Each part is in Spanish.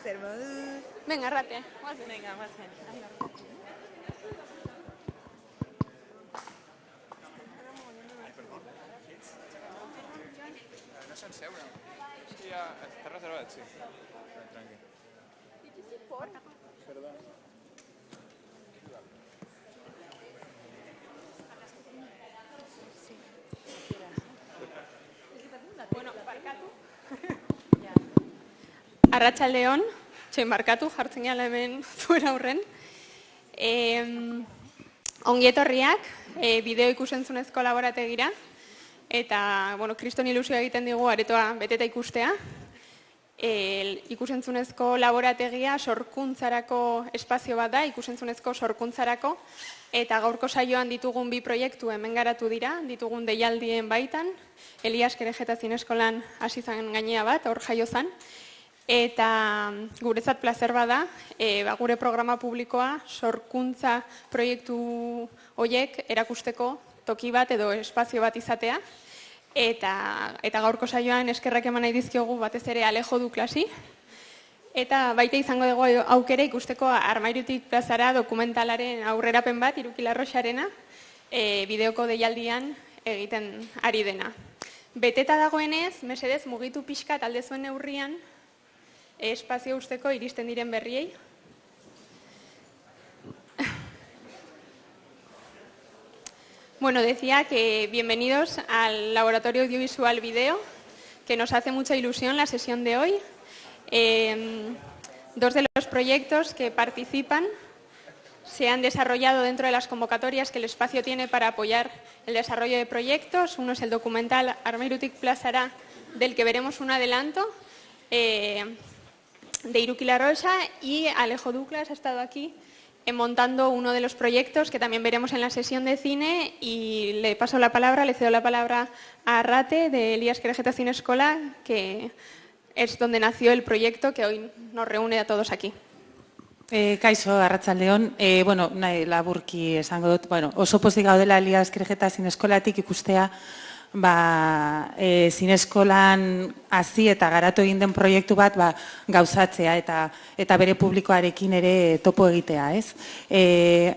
zer moduz. Venga, Arrate. Venga, guazen. No se'n seure. És que ja està reservat, sí. Tranquil. Perdó. Bueno, barkatu. Arratsaldeon, txoin barkatu, jartzen gala hemen zuera aurren. Ongietorriak, bideo ikusentzunezko laborategira. Eta, bueno, kriston ilusioa egiten digu aretoa beteta ikustea. Ikusentzunezko laborategia sorkuntzarako espazio bat da, ikusentzunezko sorkuntzarako. Eta gaurko saioan ditugun bi proiektu hemen garatu dira, ditugun deialdien baitan. Elias Kerejeta Zineskolan hasi zen gainea bat, hor jaio zen. Eta guretzat plazer bada, gure programa publikoa sorkuntza proiektu horiek erakusteko toki bat edo espazio bat izatea. Eta gaurko saioan eskerrak eman nahi dizkiogu batez ere Alejo Duklasi. Eta baita izango dugu aukera ikusteko Armairutik plazara dokumentalaren aurrerapen bat, Irukilarroxarena, bideoko deialdian egiten ari dena. Beteta dagoenez, mesedez mugitu pixka talde zuen neurrian, espazio usteko iristen diren berriei. Bueno, decía que bienvenidos al Laboratorio Audiovisual Video, que nos hace mucha ilusión la sesión de hoy. Dos de los proyectos que participan se han desarrollado dentro de las convocatorias que el espacio tiene para apoyar el desarrollo de proyectos. Uno es el documental Armairutik plazara, del que veremos un adelanto, de Irukilarroxa, y Alejo Duklas ha estado aquí montando uno de los proyectos que también veremos en la sesión de cine, y le cedo la palabra a Arrate de Elias Kerejeta Zineskola, que es donde nació el proyecto que hoy nos reúne a todos aquí. Kaixo, arratsaldeon. Bueno, nahi laburki esango dut, oso pozik gaudela Elias Kerejeta Zineskolatik ikustea, zineskolan hasi eta garatu egin den proiektu bat gauzatzea eta bere publikoarekin ere topo egitea, ez?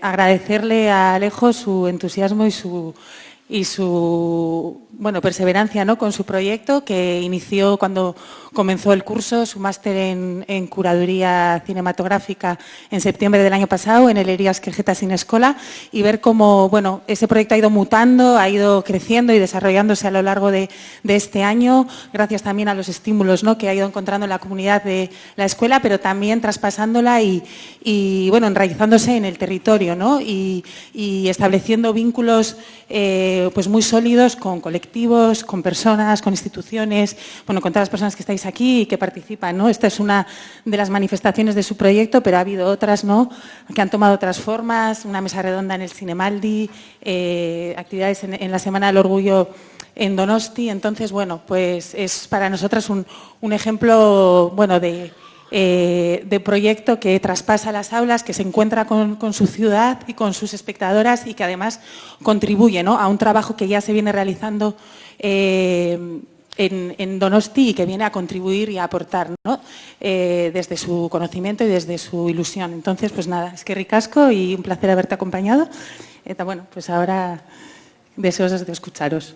Agradecerle a Alejo su entusiasmo y su perseverancia, ¿no?, con su proyecto, que inició cuando comenzó el curso, su máster en curaduría cinematográfica en septiembre del año pasado en el Elias Kerejeta Zineskola, y ver cómo ese proyecto ha ido mutando, ha ido creciendo y desarrollándose a lo largo de este año, gracias también a los estímulos, ¿no?, que ha ido encontrando en la comunidad de la escuela, pero también traspasándola y enraizándose en el territorio, ¿no?, y estableciendo vínculos muy sólidos con colectivos, con personas, con instituciones, con todas las personas que estáis aquí y que participan, ¿no? Esta es una de las manifestaciones de su proyecto, pero ha habido otras, ¿no?, que han tomado otras formas, una mesa redonda en el Cinemaldi, actividades en la Semana del Orgullo en Donosti. Entonces, pues es para nosotras un ejemplo, de proyecto que traspasa las aulas, que se encuentra con su ciudad y con sus espectadoras, y que además contribuye, ¿no?, a un trabajo que ya se viene realizando en Donosti y que viene a contribuir y a aportar, ¿no?, desde su conocimiento y desde su ilusión. Entonces, pues nada, eskerrik asko y un placer haberte acompañado. Eta pues ahora deseosos de escucharos.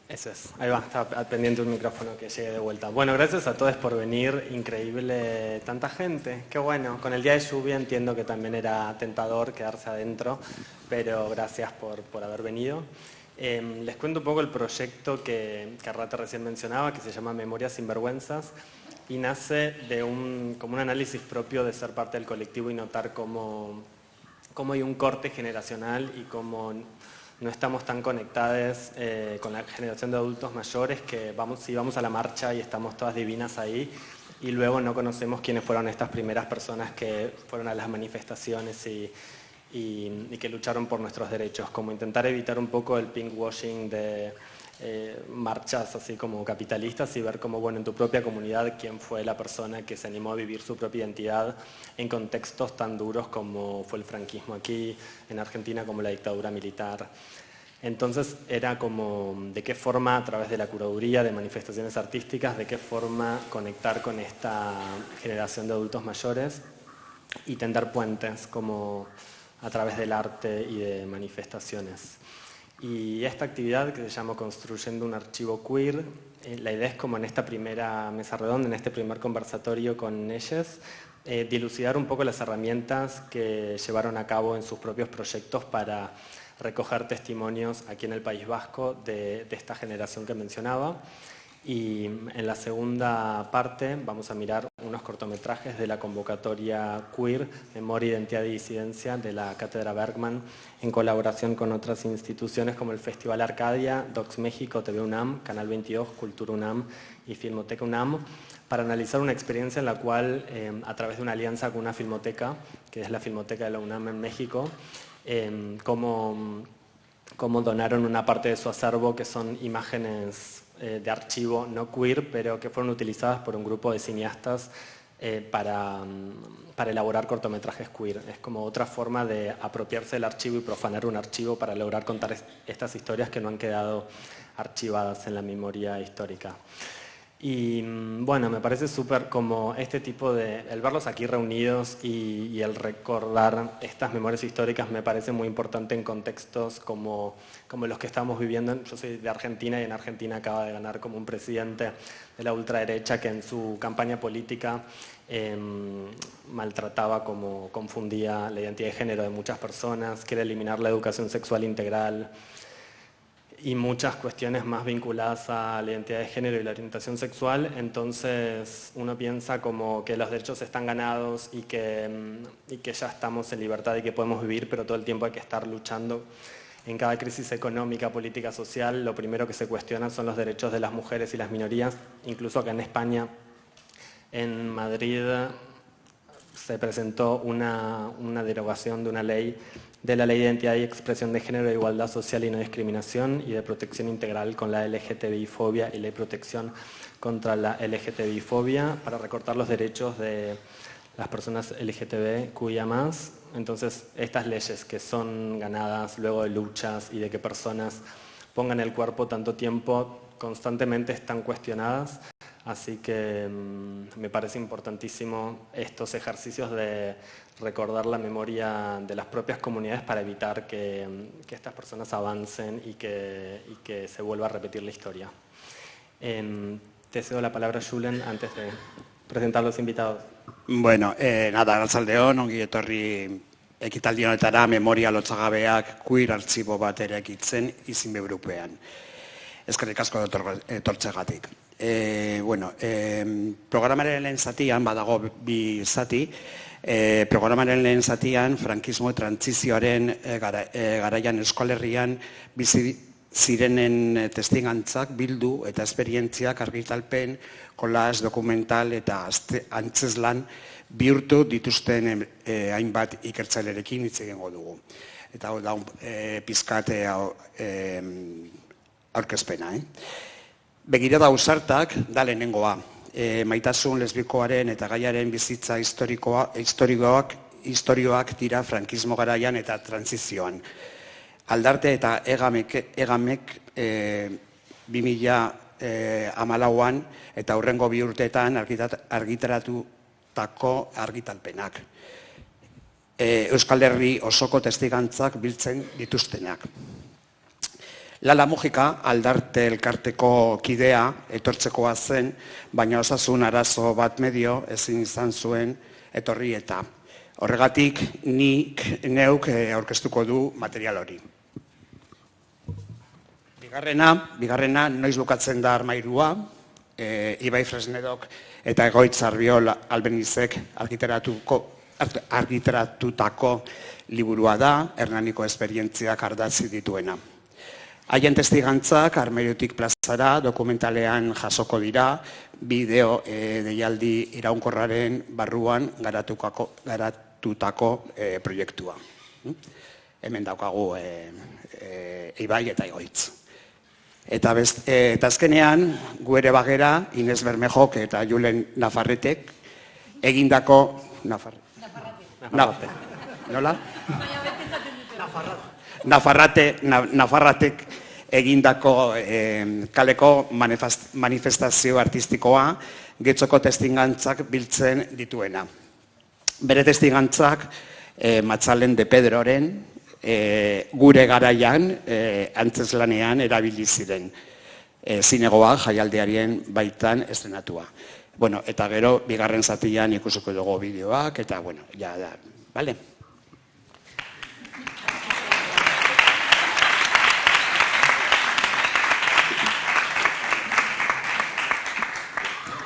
Eso es, ahí va, está pendiente un micrófono que llegue de vuelta. Bueno, gracias a todos por venir, increíble tanta gente, qué bueno. Con el día de lluvia entiendo que también era tentador quedarse adentro, pero gracias por haber venido. Les cuento un poco el proyecto que Arrate recién mencionaba, que se llama Memorias Sinvergüenzas, y nace de como un análisis propio de ser parte del colectivo y notar cómo hay un corte generacional y cómo no estamos tan conectados con la generación de adultos mayores, que si vamos a la marcha y estamos todas divinas ahí, y luego no conocemos quiénes fueron estas primeras personas que fueron a las manifestaciones y que lucharon por nuestros derechos, como intentar evitar un poco el pinkwashing de marchas así como capitalistas y ver cómo, bueno, en tu propia comunidad quién fue la persona que se animó a vivir su propia identidad en contextos tan duros como fue el franquismo aquí, en Argentina como la dictadura militar. Entonces era como de qué forma a través de la curaduría, de manifestaciones artísticas, de qué forma conectar con esta generación de adultos mayores y tender puentes como a través del arte y de manifestaciones. Y esta actividad que se llama Construyendo un Archivo Queer, la idea es como en esta primera mesa redonda, en este primer conversatorio con ellas, dilucidar un poco las herramientas que llevaron a cabo en sus propios proyectos para recoger testimonios aquí en el País Vasco de esta generación que mencionaba. Y en la segunda parte vamos a mirar unos cortometrajes de la convocatoria Queer, Memoria, Identidad y Disidencia de la Cátedra Bergman en colaboración con otras instituciones como el Festival Arcadia, Docs México, TV UNAM, Canal 22, Cultura UNAM y Filmoteca UNAM, para analizar una experiencia en la cual, a través de una alianza con una filmoteca, que es la Filmoteca de la UNAM en México, cómo donaron una parte de su acervo, que son imágenes de archivo no queer, pero que fueron utilizadas por un grupo de cineastas para elaborar cortometrajes queer. Es como otra forma de apropiarse del archivo y profanar un archivo para lograr contar estas historias que no han quedado archivadas en la memoria histórica. Y bueno, me parece súper como este tipo de, el verlos aquí reunidos y el recordar estas memorias históricas me parece muy importante en contextos como los que estamos viviendo. Yo soy de Argentina y en Argentina acaba de ganar como un presidente de la ultraderecha que en su campaña política maltrataba, como confundía la identidad de género de muchas personas, quiere eliminar la educación sexual integral y muchas cuestiones más vinculadas a la identidad de género y la orientación sexual. Entonces uno piensa como que los derechos están ganados y que ya estamos en libertad y que podemos vivir, pero todo el tiempo hay que estar luchando. En cada crisis económica, política, social, lo primero que se cuestiona son los derechos de las mujeres y las minorías. Incluso acá en España, en Madrid, se presentó una derogación de una ley, de la Ley de Identidad y Expresión de Género, de Igualdad Social y No Discriminación y de Protección Integral con la LGTBI-fobia y Ley de Protección contra la LGTBI-fobia para recortar los derechos de las personas LGTBQIA+. Entonces, estas leyes que son ganadas luego de luchas y de que personas pongan el cuerpo tanto tiempo, constantemente están cuestionadas. Así que me parece importantísimo estos ejercicios de recordar la memoria de las propias comunidades para evitar que estas personas avancen y que se vuelva a repetir la historia. Te cedo la palabra, Julen, antes de presentar a los invitados. Bueno, nada, arratsaldeon, ongi etorri ekitaldi honetara memoria lotsagabeak queer artxibo bat eraikitzen izenburupean. Eskerrik asko etortzegatik. Programaren lehen zatian, badago bi zati, programaren lehen zatian, frankismo trantzizioaren garaian Euskal bizi zirenen testigantzak bildu eta esperientziak argitalpen, kolaz, dokumental eta antzeslan bihurtu dituzten hainbat ikertzailerekin hitz egingo dugu. Eta hau da pizkat aurkezpena. Begirada ausartak da lehenengoa. Maitasun lesbikoaren eta gaiaren bizitza historioak dira frankismo garaian eta trantzizioan. Aldarte eta egamek 2014an eta hurrengo bi urteetan argitaratutako argitalpenak. Euskal Herri osoko testigantzak biltzen dituztenak. Lala Mujika aldarte elkarteko kidea etortzekoa zen, baina osasun arazo bat medio ezin izan zuen etorri eta. Horregatik nik neuk aurkeztuko du material hori. Bigarrena noiz bukatzen da armairua, Ibai Fresnedok eta Egoitz Arbiol Albenizek argitaratutako liburua da, Hernaniko esperientziak ardatzi dituena. Haien testigantzak armairiotik plazara dokumentalean jasoko dira, bideo deialdi iraunkorraren barruan garatutako proiektua. Hemen daukagu Ibai eta Egoitz. Eta azkenean, gu ere bagera, Inés Bermejok eta Julen Nafarretek egindako... Nafarrate. Nola? Nafarratek egindako kaleko manifestazio artistikoa Getxoko testingantzak biltzen dituena. Bere testingantzak Matzalen de Pedroren gure garaian antzeslanean erabili ziren zinegoa jaialdiarien baitan estrenatua. Bueno, eta gero bigarren zatian ikusiko dugu bideoak eta bueno, ja da, vale?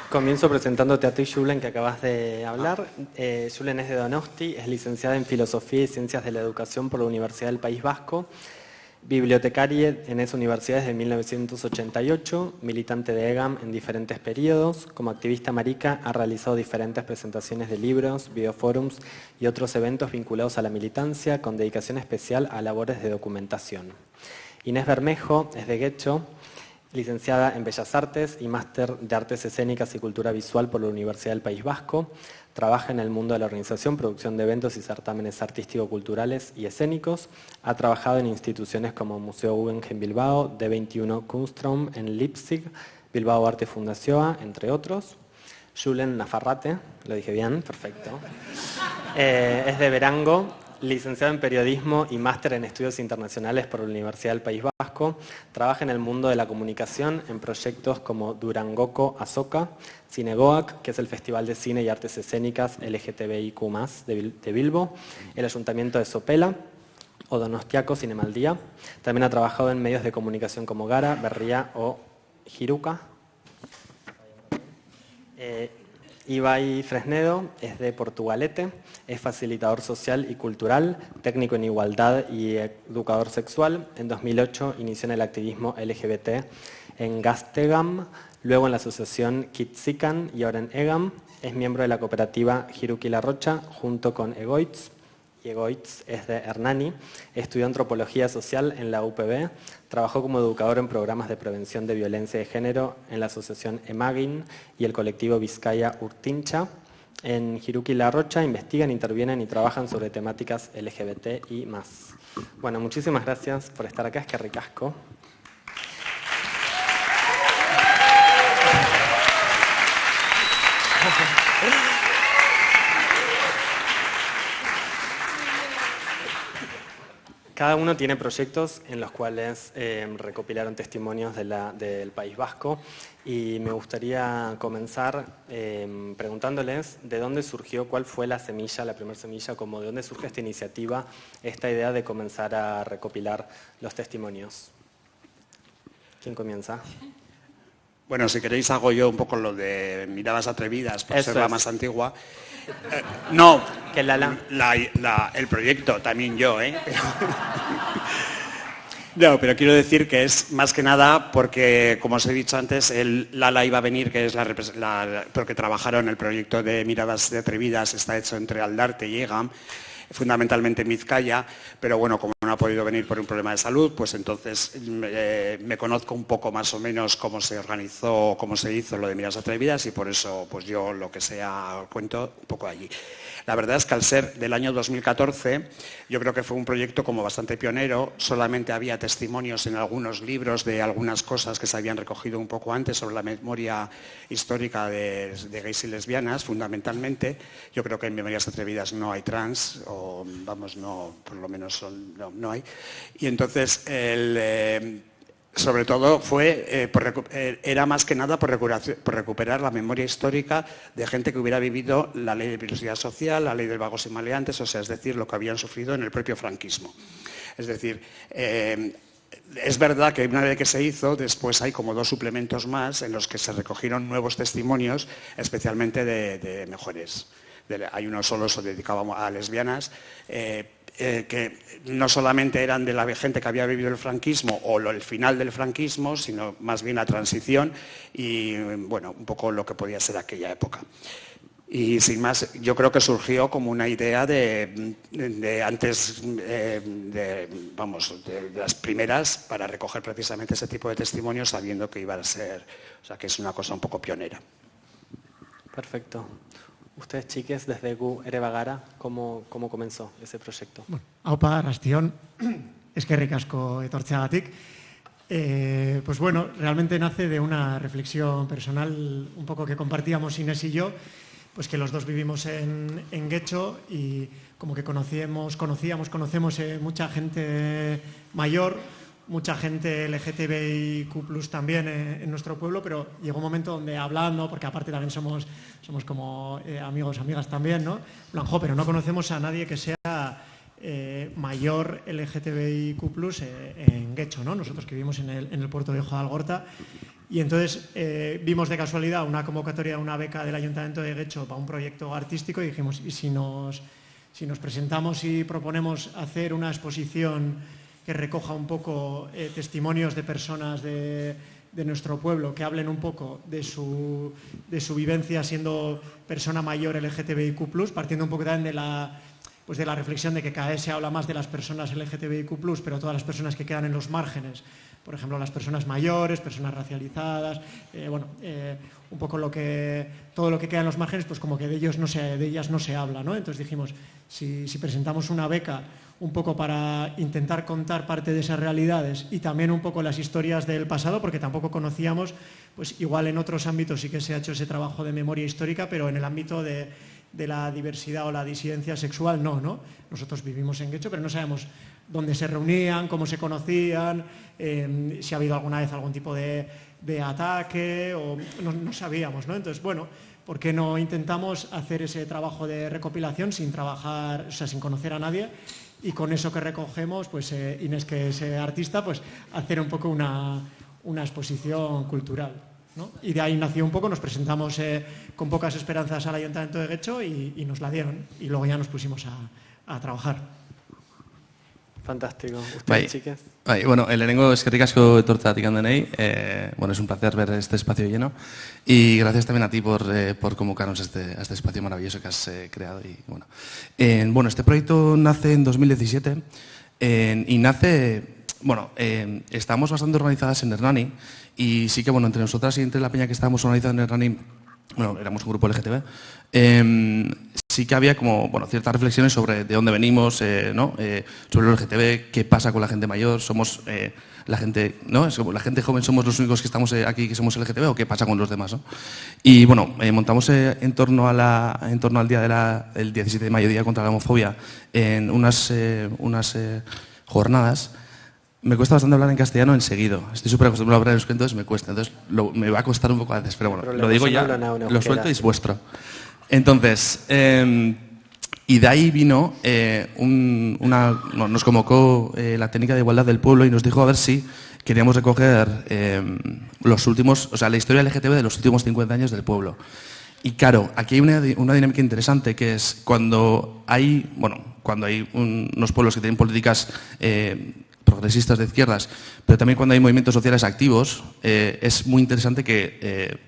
Comienzo presentándote a ti, Julen, que acabas de hablar. Julen es de Donosti, es licenciada en Filosofía y Ciencias de la Educación por la Universidad del País Vasco, bibliotecaria en esa universidad desde 1988, militante de EGAM en diferentes periodos. Como activista marica ha realizado diferentes presentaciones de libros, videoforums y otros eventos vinculados a la militancia con dedicación especial a labores de documentación. Inés Bermejo es de Getxo, licenciada en Bellas Artes y máster de Artes Escénicas y Cultura Visual por la Universidad del País Vasco. Trabaja en el mundo de la organización, producción de eventos y certámenes artístico-culturales y escénicos. Ha trabajado en instituciones como Museo Guggenheim Bilbao, D21 Kunstraum en Leipzig, Bilbao Arte Fundazioa, entre otros. Julen Nafarrate, lo dije bien, perfecto. Es de Berango, licenciado en Periodismo y máster en Estudios Internacionales por la Universidad del País Vasco. Trabaja en el mundo de la comunicación en proyectos como Durangoko Azoka, Cinegoac, que es el Festival de Cine y Artes Escénicas LGTBIQ+, de Bilbo, el Ayuntamiento de Sopela o Donostiako Cinemaldía. También ha trabajado en medios de comunicación como Gara, Berria o Jiruka. Ibai Fresnedo es de Portugalete, es facilitador social y cultural, técnico en igualdad y educador sexual. En 2008 inició en el activismo LGBT en Gastegam, luego en la asociación Kitzikan y ahora en EGAM. Es miembro de la cooperativa Hiruki La Rocha junto con Egoitz. Y Egoitz es de Hernani, estudió antropología social en la UPB, trabajó como educador en programas de prevención de violencia de género en la asociación Emagin y el colectivo Vizcaya Urtincha. En Hiruki La Rocha investigan, intervienen y trabajan sobre temáticas LGBT y más. Bueno, muchísimas gracias por estar acá, es que ricasco. Cada uno tiene proyectos en los cuales recopilaron testimonios del País Vasco y me gustaría comenzar preguntándoles de dónde surgió, cuál fue la semilla, la primera semilla, como de dónde surge esta iniciativa, esta idea de comenzar a recopilar los testimonios. ¿Quién comienza? Bueno, si queréis hago yo un poco lo de Miradas Atrevidas, por ser la más antigua. No, que el proyecto, también yo, ¿eh? No, pero quiero decir que es más que nada porque, como os he dicho antes, Lala iba a venir, que es porque trabajaron el proyecto de Miradas Atrevidas, está hecho entre Aldarte y EGAM, fundamentalmente en Vizcaya, pero bueno, como no ha podido venir por un problema de salud, pues entonces me conozco un poco más o menos cómo se organizó, cómo se hizo lo de Miradas Atrevidas y por eso pues yo lo que sea cuento un poco allí. La verdad es que al ser del año 2014, yo creo que fue un proyecto como bastante pionero, solamente había testimonios en algunos libros de algunas cosas que se habían recogido un poco antes sobre la memoria histórica de gays y lesbianas, fundamentalmente. Yo creo que en Memorias Atrevidas no hay trans, o vamos, no, por lo menos no hay. Y entonces sobre todo era más que nada por recuperar la memoria histórica de gente que hubiera vivido la ley de peligrosidad social, la ley de vagos y maleantes, o sea, es decir, lo que habían sufrido en el propio franquismo. Es decir, es verdad que una vez que se hizo, después hay como 2 suplementos más en los que se recogieron nuevos testimonios, especialmente de mujeres. Hay uno solo dedicado a lesbianas, que no solamente eran de la gente que había vivido el franquismo o el final del franquismo, sino más bien la transición y, bueno, un poco lo que podía ser aquella época. Y sin más, yo creo que surgió como una idea de las primeras para recoger precisamente ese tipo de testimonios sabiendo que iba a ser, o sea, que es una cosa un poco pionera. Perfecto. Ustedes, chiques, desde Gu Ere Bagara, ¿cómo comenzó ese proyecto? Bueno, aupa, Rastion, eskerrik asko etortzeagatik. Pues bueno, realmente nace de una reflexión personal un poco que compartíamos Inés y yo, pues que los dos vivimos en Getxo y como que conocemos mucha gente mayor, mucha gente LGTBIQ+ también en nuestro pueblo, pero llegó un momento donde hablando, porque aparte también somos como amigos, amigas también, ¿no? Blanjo, pero no conocemos a nadie que sea mayor LGTBIQ+ en Getxo, ¿no? Nosotros que vivimos en el puerto de Ojo de Algorta. Y entonces vimos de casualidad una convocatoria, una beca del Ayuntamiento de Getxo para un proyecto artístico y dijimos, ¿y si nos presentamos y proponemos hacer una exposición que recoja un poco testimonios de personas de nuestro pueblo, que hablen un poco de su vivencia siendo persona mayor LGTBIQ+, partiendo un poco también de la reflexión de que cada vez se habla más de las personas LGTBIQ+, pero todas las personas que quedan en los márgenes, por ejemplo, las personas mayores, personas racializadas, un poco todo lo que queda en los márgenes, pues como que de ellas no se habla, ¿no? Entonces dijimos, si presentamos una beca un poco para intentar contar parte de esas realidades y también un poco las historias del pasado, porque tampoco conocíamos, pues igual en otros ámbitos sí que se ha hecho ese trabajo de memoria histórica, pero en el ámbito de la diversidad o la disidencia sexual no. Nosotros vivimos en Getxo, pero no sabemos dónde se reunían, cómo se conocían, si ha habido alguna vez algún tipo de ataque, o no sabíamos, ¿no? Entonces, bueno, ¿por qué no intentamos hacer ese trabajo de recopilación sin conocer a nadie? Y con eso que recogemos, pues Inés, que es artista, pues hacer un poco una exposición cultural, ¿no? Y de ahí nació un poco, nos presentamos con pocas esperanzas al Ayuntamiento de Getxo y nos la dieron. Y luego ya nos pusimos a trabajar. Fantástico. ¿Ustedes, chicas? Bueno, lehenengo eskerrik asko etortzeagatik handenei. Bueno, es un placer ver este espacio lleno. Y gracias también a ti por convocarnos a este espacio maravilloso que has creado. Y bueno, este proyecto nace en 2017 y nace... Bueno, estábamos bastante organizadas en Hernani y sí que, bueno, entre nosotras y entre la peña que estábamos organizadas en Hernani, bueno, éramos un grupo LGTB, sí que había como, bueno, ciertas reflexiones sobre de dónde venimos, ¿no? Sobre el LGTB, qué pasa con la gente mayor, somos la gente, ¿no? Es como la gente joven somos los únicos que estamos aquí que somos LGTB o qué pasa con los demás, ¿no? Y bueno, montamos en torno al día del 17 de mayo, Día contra la Homofobia, en unas jornadas. Me cuesta bastante hablar en castellano enseguido. Estoy súper acostumbrado a hablar en euskera, entonces me cuesta. Entonces me va a costar un poco a veces, pero bueno, lo digo ya, lo suelto y es vuestro. Entonces, y de ahí vino, nos convocó la técnica de igualdad del pueblo y nos dijo a ver si queríamos recoger los últimos, o sea, la historia LGTB de los últimos 50 años del pueblo. Y claro, aquí hay una dinámica interesante que es cuando hay unos pueblos que tienen políticas progresistas de izquierdas, pero también cuando hay movimientos sociales activos, es muy interesante que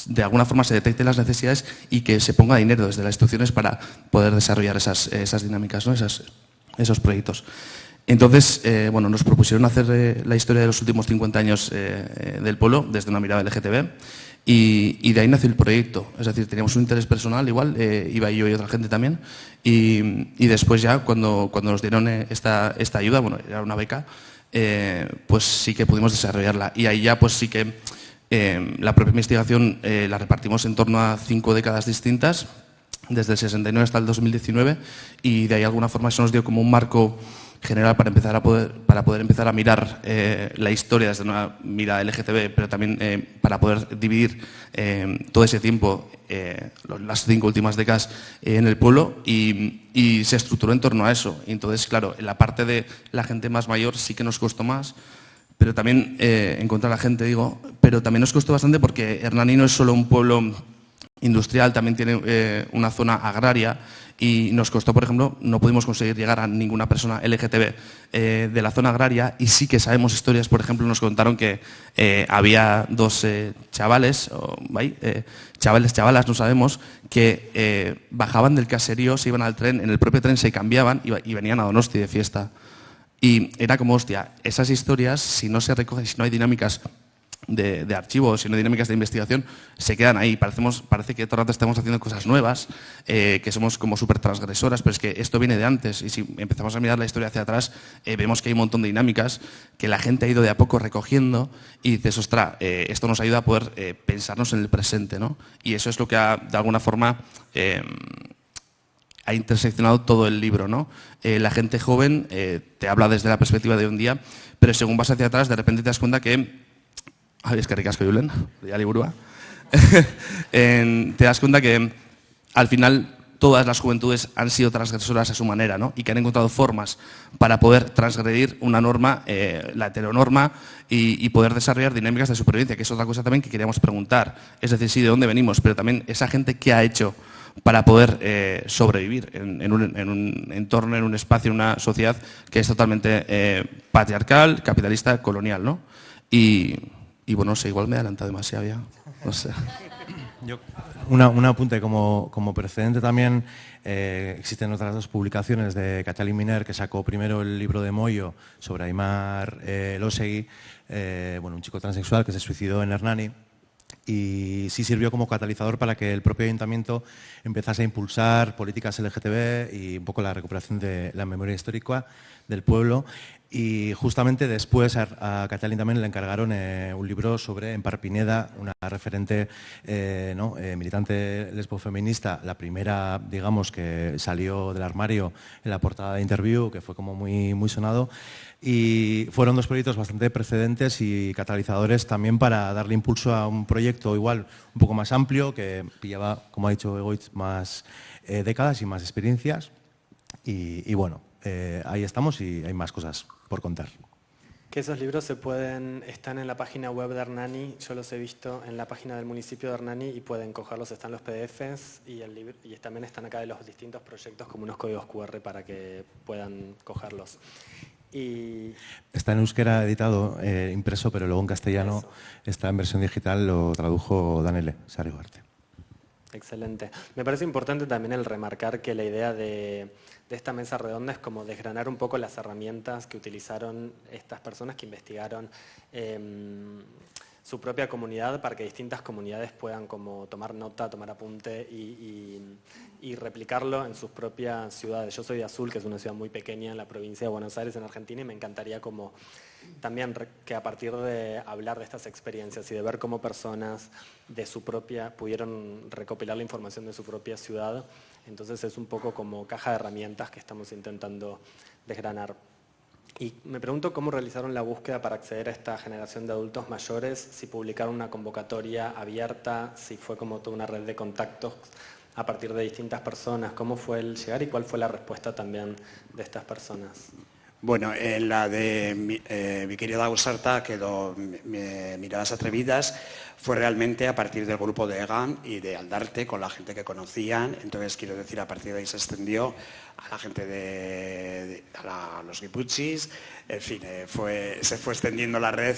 de alguna forma se detecten las necesidades y que se ponga dinero desde las instituciones para poder desarrollar esas dinámicas, ¿no? esos proyectos. Entonces, bueno, nos propusieron hacer la historia de los últimos 50 años del pueblo desde una mirada LGTB y de ahí nació el proyecto. Es decir, teníamos un interés personal, igual, iba yo y otra gente también, y después ya cuando nos dieron esta ayuda, bueno, era una beca, pues sí que pudimos desarrollarla. Y ahí ya pues sí que la propia investigación la repartimos en torno a 5 décadas distintas, desde el 69 hasta el 2019, y de ahí de alguna forma eso nos dio como un marco general para poder empezar a mirar la historia desde una mirada LGTB, pero también para poder dividir todo ese tiempo, las 5 últimas décadas en el pueblo, y se estructuró en torno a eso. Y entonces, claro, en la parte de la gente más mayor sí que nos costó más, pero también encontrar a la gente, pero también nos costó bastante porque Hernani no es solo un pueblo industrial, también tiene una zona agraria y nos costó, por ejemplo, no pudimos conseguir llegar a ninguna persona LGTB de la zona agraria y sí que sabemos historias, por ejemplo, nos contaron que había dos chavales, chavalas, no sabemos, que bajaban del caserío, se iban al tren, en el propio tren se cambiaban y venían a Donosti de fiesta. Y era como, hostia, esas historias, si no se recogen, si no hay dinámicas de archivo, si no hay dinámicas de investigación, se quedan ahí. Parece que todo el rato estamos haciendo cosas nuevas, que somos como súper transgresoras, pero es que esto viene de antes. Y si empezamos a mirar la historia hacia atrás, vemos que hay un montón de dinámicas que la gente ha ido de a poco recogiendo y dices, ostras, esto nos ayuda a poder pensarnos en el presente, ¿no? Y eso es lo que ha, de alguna forma, ha interseccionado todo el libro, ¿no? La gente joven te habla desde la perspectiva de hoy en día, pero según vas hacia atrás, de repente te das cuenta que ay, es que ricasco, Julen, de Liburua. Te das cuenta que al final todas las juventudes han sido transgresoras a su manera, ¿no? Y que han encontrado formas para poder transgredir una norma, la heteronorma, y poder desarrollar dinámicas de supervivencia, que es otra cosa también que queríamos preguntar. Es decir, sí, de dónde venimos, pero también esa gente qué ha hecho para poder sobrevivir en un entorno, en un espacio, en una sociedad que es totalmente patriarcal, capitalista, colonial, ¿no? Y bueno, no sé, igual me he adelantado demasiado ya, no sé. Un apunte como precedente también, existen otras dos publicaciones de Catalin Miner, que sacó primero el libro de Moyo sobre Aimar Elósegui, un chico transexual que se suicidó en Hernani, y sí sirvió como catalizador para que el propio ayuntamiento empezase a impulsar políticas LGTB y un poco la recuperación de la memoria histórica del pueblo. Y justamente después a Catalin también le encargaron un libro sobre Empar Pineda, una referente militante lesbofeminista, la primera, digamos, que salió del armario en la portada de Interview, que fue como muy, muy sonado. Y fueron dos proyectos bastante precedentes y catalizadores también para darle impulso a un proyecto igual un poco más amplio, que pillaba, como ha dicho Egoitz, más décadas y más experiencias. Y bueno, ahí estamos y hay más cosas por contar. Que esos libros están en la página web de Hernani, yo los he visto en la página del municipio de Hernani y pueden cogerlos, están los PDFs y también están acá de los distintos proyectos como unos códigos QR para que puedan cogerlos. Y está en euskera editado, impreso, pero luego en castellano está en versión digital, lo tradujo Danele Sarigarte. Excelente. Me parece importante también el remarcar que la idea de esta mesa redonda es como desgranar un poco las herramientas que utilizaron estas personas que investigaron su propia comunidad para que distintas comunidades puedan como tomar nota, tomar apunte y replicarlo en sus propias ciudades. Yo soy de Azul, que es una ciudad muy pequeña en la provincia de Buenos Aires, en Argentina, y me encantaría como también que a partir de hablar de estas experiencias y de ver cómo personas de su propia pudieron recopilar la información de su propia ciudad, entonces es un poco como caja de herramientas que estamos intentando desgranar. Y me pregunto cómo realizaron la búsqueda para acceder a esta generación de adultos mayores, si publicaron una convocatoria abierta, si fue como toda una red de contactos a partir de distintas personas, cómo fue el llegar y cuál fue la respuesta también de estas personas. Bueno, en la de mi querida Ausarta quedó Miradas Atrevidas, fue realmente a partir del grupo de EGAN y de Aldarte, con la gente que conocían. Entonces, quiero decir, a partir de ahí se extendió a la gente a los guipuchis, en fin, se fue extendiendo la red.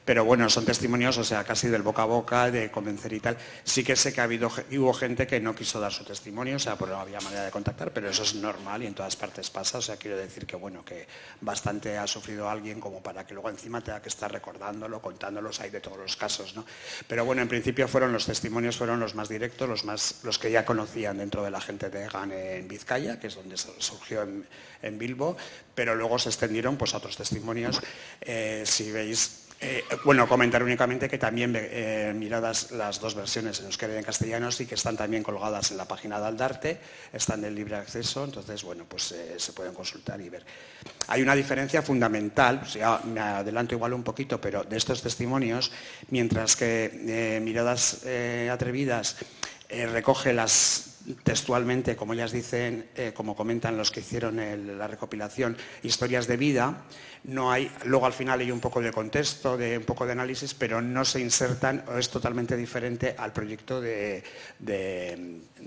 Pero bueno, son testimonios, o sea, casi del boca a boca, de convencer y tal. Sí que sé que hubo gente que no quiso dar su testimonio, o sea, porque no había manera de contactar, pero eso es normal y en todas partes pasa. O sea, quiero decir que bueno, que bastante ha sufrido alguien como para que luego encima tenga que estar recordándolo, contándolos, hay de todos los casos, ¿no? Pero bueno, en principio los testimonios fueron los más directos, los que ya conocían dentro de la gente de EGAN en Vizcaya, que es donde surgió en Bilbo, pero luego se extendieron pues a otros testimonios. Si veis... comentar únicamente que también miradas las dos versiones en euskera y en castellano, sí que están también colgadas en la página de Aldarte, están en libre acceso, entonces bueno, pues se pueden consultar y ver. Hay una diferencia fundamental, o sea, me adelanto igual un poquito, pero de estos testimonios, mientras que Miradas Atrevidas recoge las textualmente, como ellas dicen, como comentan los que hicieron la recopilación, historias de vida. No hay, luego al final hay un poco de contexto, un poco de análisis, pero no se insertan, o es totalmente diferente al proyecto de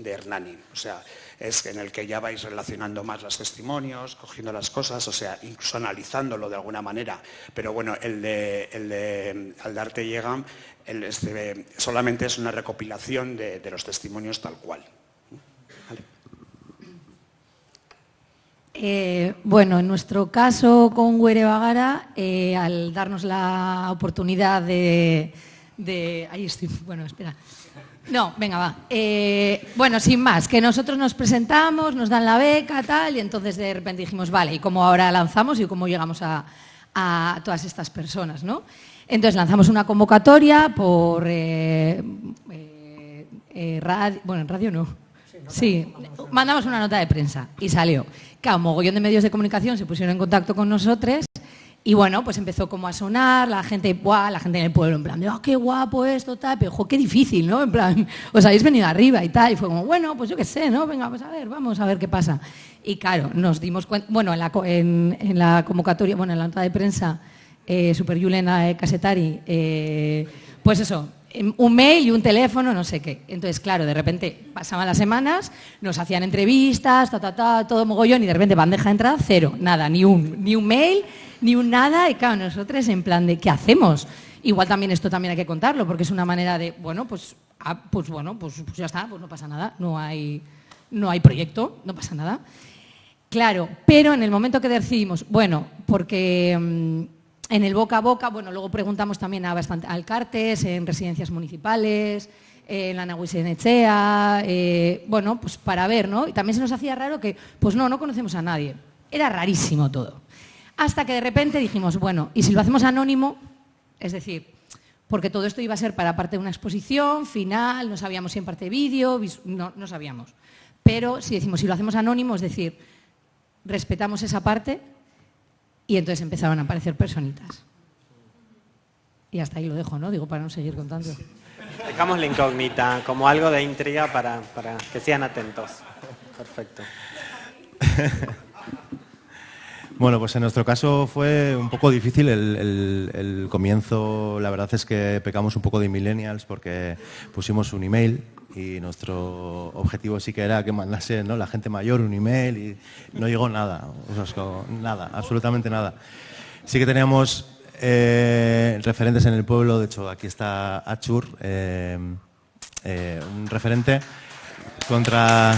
Hernani. O sea, es en el que ya vais relacionando más los testimonios, cogiendo las cosas, o sea, incluso analizándolo de alguna manera. Pero bueno, el de Aldarte Llegam solamente es una recopilación de los testimonios tal cual. Vale. Bueno, en nuestro caso con Guere Bagara, al darnos la oportunidad de... Ahí estoy, bueno, espera. No, venga, va. Bueno, sin más, que nosotros nos presentamos, nos dan la beca, tal, y entonces de repente dijimos, vale, ¿y cómo ahora lanzamos y cómo llegamos a todas estas personas, ¿no? Entonces lanzamos una convocatoria por radio, bueno, en radio no. Sí, mandamos una nota de prensa y salió. Claro, un mogollón de medios de comunicación se pusieron en contacto con nosotros y bueno, pues empezó como a sonar, la gente en el pueblo, en plan, ¡oh, qué guapo esto, tal! Pero, ¡jo, qué difícil!, ¿no? En plan, os habéis venido arriba y tal. Y fue como, bueno, pues yo qué sé, ¿no? Venga, pues a ver, vamos a ver qué pasa. Y claro, nos dimos cuenta, bueno, en la convocatoria, bueno, en la nota de prensa, Super Julen Casetari, pues eso, un mail y un teléfono, no sé qué. Entonces, claro, de repente pasaban las semanas, nos hacían entrevistas, todo mogollón, y de repente bandeja de entrada, cero, nada, ni un mail, ni un nada. Y claro, nosotros en plan de, ¿qué hacemos? Igual también esto también hay que contarlo, porque es una manera de, bueno, pues ya está, pues no pasa nada, no hay proyecto, no pasa nada. Claro, pero en el momento que decidimos, bueno, porque... En el boca a boca, bueno, luego preguntamos también a alcartes, en residencias municipales, en la Nahuisenechea, bueno, pues para ver, ¿no? Y también se nos hacía raro que, pues no conocemos a nadie. Era rarísimo todo. Hasta que de repente dijimos, bueno, ¿y si lo hacemos anónimo? Es decir, porque todo esto iba a ser para parte de una exposición, final, no sabíamos si en parte de vídeo, no sabíamos. Pero si decimos, si lo hacemos anónimo, es decir, respetamos esa parte. Y entonces empezaron a aparecer personitas. Y hasta ahí lo dejo, ¿no? Digo, para no seguir contando. Dejamos la incógnita, como algo de intriga para que sean atentos. Perfecto. Bueno, pues en nuestro caso fue un poco difícil el comienzo. La verdad es que pecamos un poco de millennials porque pusimos un email y nuestro objetivo sí que era que mandase, ¿no?, la gente mayor un email y no llegó nada, o sea, nada, absolutamente nada. Sí que teníamos referentes en el pueblo, de hecho aquí está Achur, un referente contra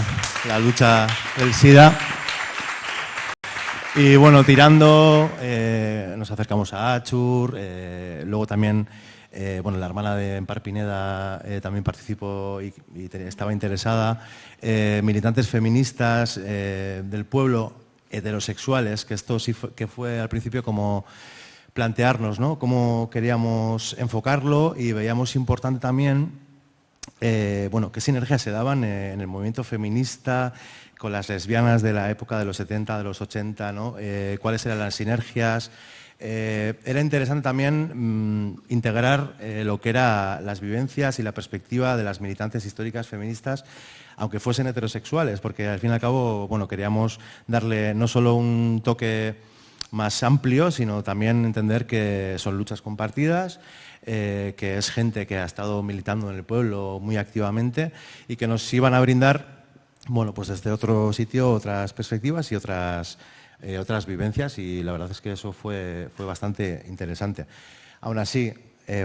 la lucha del SIDA. Y bueno, tirando, nos acercamos a Achur, luego también, bueno, la hermana de Empar Pineda también participó y estaba interesada, militantes feministas del pueblo, heterosexuales, que esto sí fue al principio como plantearnos, ¿no?, cómo queríamos enfocarlo, y veíamos importante también, bueno, qué sinergias se daban en el movimiento feminista con las lesbianas de la época de los 70, de los 80, ¿no? Cuáles eran las sinergias. Era interesante también integrar lo que eran las vivencias y la perspectiva de las militantes históricas feministas, aunque fuesen heterosexuales, porque al fin y al cabo, bueno, queríamos darle no solo un toque más amplio, sino también entender que son luchas compartidas, que es gente que ha estado militando en el pueblo muy activamente y que nos iban a brindar, bueno, pues desde otro sitio, otras perspectivas y otras vivencias, y la verdad es que eso fue bastante interesante. Aún así,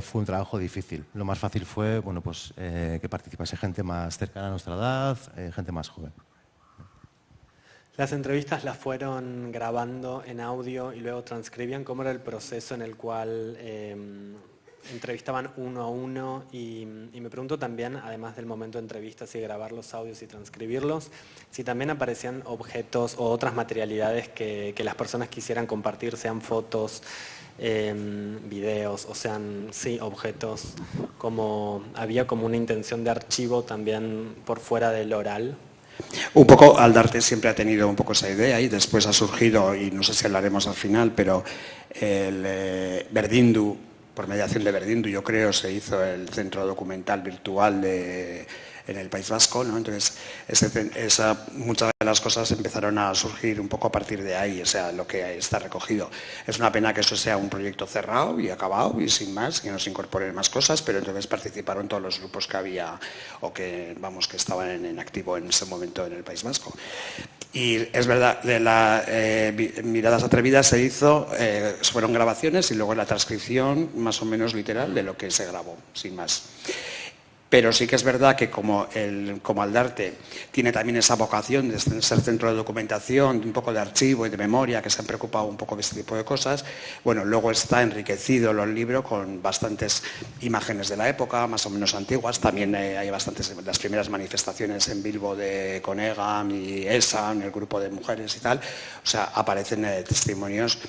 fue un trabajo difícil. Lo más fácil fue, bueno, pues que participase gente más cercana a nuestra edad, gente más joven. Las entrevistas las fueron grabando en audio y luego transcribían. ¿Cómo era el proceso en el cual entrevistaban uno a uno? Y me pregunto también, además del momento de entrevista, si grabar los audios y transcribirlos, si también aparecían objetos o otras materialidades que las personas quisieran compartir, sean fotos, videos, o sean, sí, objetos, como había como una intención de archivo también por fuera del oral. Un poco, Aldarte siempre ha tenido un poco esa idea y después ha surgido, y no sé si hablaremos al final, pero el Berdindu, por mediación de Berdindu, yo creo, se hizo el centro documental virtual de en el País Vasco, ¿no? Entonces, muchas de las cosas empezaron a surgir un poco a partir de ahí, o sea, lo que está recogido. Es una pena que eso sea un proyecto cerrado y acabado y sin más, que no se incorporen más cosas, pero entonces participaron todos los grupos que había o que, vamos, que estaban en activo en ese momento en el País Vasco. Y es verdad, de la Miradas Atrevidas se hizo, fueron grabaciones y luego la transcripción más o menos literal de lo que se grabó, sin más. Pero sí que es verdad que como Aldarte tiene también esa vocación de ser centro de documentación, un poco de archivo y de memoria, que se han preocupado un poco de este tipo de cosas, bueno, luego está enriquecido el libro con bastantes imágenes de la época, más o menos antiguas. También hay bastantes, las primeras manifestaciones en Bilbo de Conegam y ESAN, el grupo de mujeres y tal, o sea, aparecen testimonios.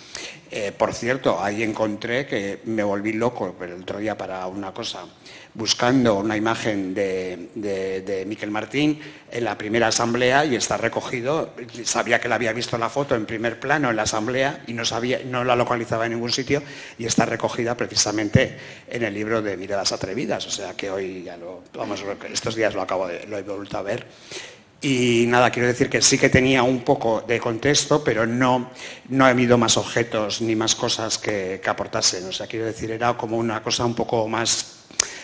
Por cierto, ahí encontré que me volví loco el otro día para una cosa, buscando una imagen de Miquel Martín en la primera asamblea y está recogido, sabía que la había visto la foto en primer plano en la asamblea y no la localizaba en ningún sitio y está recogida precisamente en el libro de Miradas Atrevidas, o sea que hoy ya estos días lo he vuelto a ver. Y nada, quiero decir que sí que tenía un poco de contexto, pero no ha habido más objetos ni más cosas que aportasen, o sea, quiero decir, era como una cosa un poco más,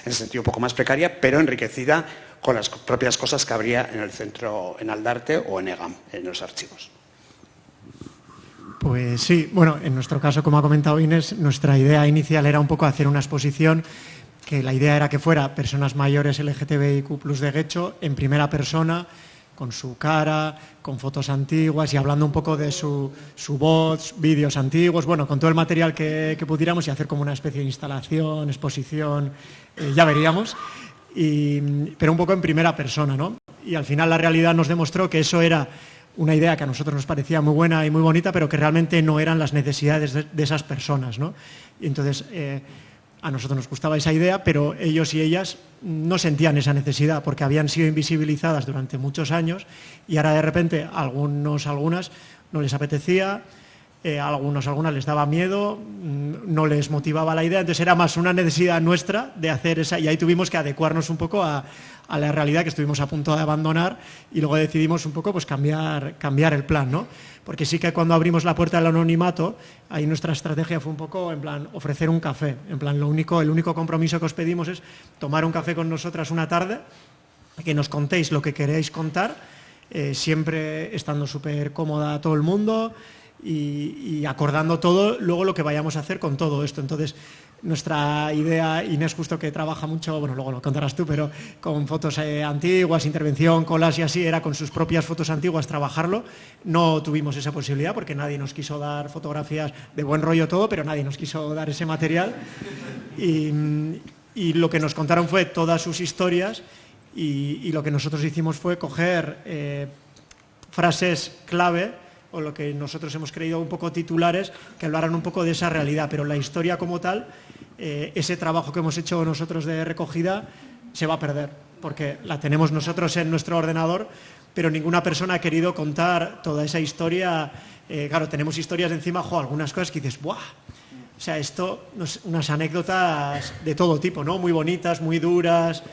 en el sentido un poco más precaria, pero enriquecida con las propias cosas que habría en el centro, en Aldarte o en EGAM, en los archivos. Pues sí, bueno, en nuestro caso, como ha comentado Inés, nuestra idea inicial era un poco hacer una exposición que la idea era que fuera personas mayores LGTBIQ+ de Guecho en primera persona, con su cara, con fotos antiguas y hablando un poco de su voz, vídeos antiguos, bueno, con todo el material que pudiéramos y hacer como una especie de instalación, exposición, ya veríamos, pero un poco en primera persona, ¿no? Y al final la realidad nos demostró que eso era una idea que a nosotros nos parecía muy buena y muy bonita, pero que realmente no eran las necesidades de esas personas, ¿no? Y entonces a nosotros nos gustaba esa idea, pero ellos y ellas no sentían esa necesidad porque habían sido invisibilizadas durante muchos años y ahora de repente algunas no les apetecía, algunas les daba miedo, no les motivaba la idea, entonces era más una necesidad nuestra de hacer esa, y ahí tuvimos que adecuarnos un poco a la realidad que estuvimos a punto de abandonar y luego decidimos un poco pues cambiar el plan, ¿no? Porque sí que cuando abrimos la puerta del anonimato, ahí nuestra estrategia fue un poco en plan ofrecer un café, en plan el único compromiso que os pedimos es tomar un café con nosotras una tarde, que nos contéis lo que queréis contar, siempre estando súper cómoda a todo el mundo y acordando todo, luego lo que vayamos a hacer con todo esto. Entonces, nuestra idea, Inés justo que trabaja mucho, bueno, luego lo contarás tú, pero con fotos antiguas, intervención, collage y así, era con sus propias fotos antiguas trabajarlo. No tuvimos esa posibilidad porque nadie nos quiso dar fotografías de buen rollo todo, pero nadie nos quiso dar ese material. Y lo que nos contaron fue todas sus historias y lo que nosotros hicimos fue coger frases clave o lo que nosotros hemos creído un poco titulares que hablaran un poco de esa realidad, pero la historia como tal, ese trabajo que hemos hecho nosotros de recogida se va a perder, porque la tenemos nosotros en nuestro ordenador, pero ninguna persona ha querido contar toda esa historia. Claro, tenemos historias encima, algunas cosas que dices, ¡buah! O sea, esto, unas anécdotas de todo tipo, ¿no? Muy bonitas, muy duras,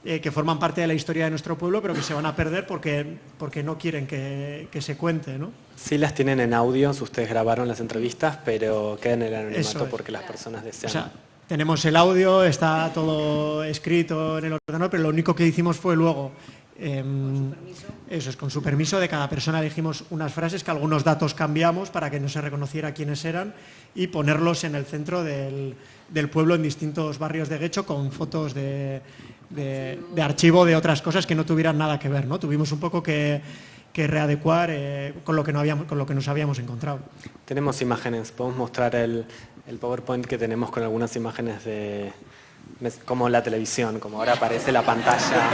que forman parte de la historia de nuestro pueblo, pero que se van a perder porque no quieren que se cuente, ¿no? Sí las tienen en audios, ustedes grabaron las entrevistas, pero quedan en el anonimato porque las personas desean. O sea, tenemos el audio, está todo escrito en el ordenador, pero lo único que hicimos fue luego, eso es, con su permiso de cada persona elegimos unas frases que algunos datos cambiamos para que no se reconociera quiénes eran y ponerlos en el centro del pueblo en distintos barrios de Guecho con fotos de archivo de otras cosas que no tuvieran nada que ver, ¿no? Tuvimos un poco que readecuar con lo que nos habíamos encontrado. Tenemos imágenes, podemos mostrar el PowerPoint que tenemos con algunas imágenes como la televisión, como ahora aparece la pantalla,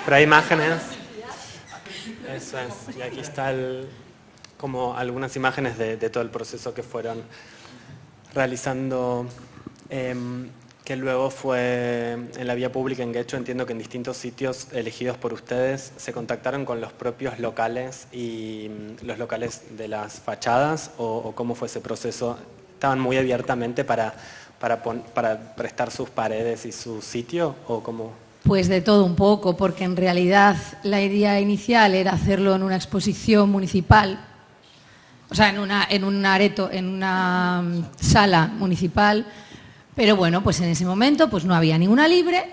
pero hay imágenes, eso es, y aquí está como algunas imágenes de todo el proceso que fueron realizando, que luego fue en la vía pública en Guecho. Entiendo que en distintos sitios elegidos por ustedes se contactaron con los propios locales y los locales de las fachadas, o cómo fue ese proceso. Estaban muy abiertamente para para prestar sus paredes y su sitio, ¿o cómo? Pues de todo un poco, porque en realidad la idea inicial era hacerlo en una exposición municipal, o sea, en una sala municipal, pero bueno, pues en ese momento pues no había ninguna libre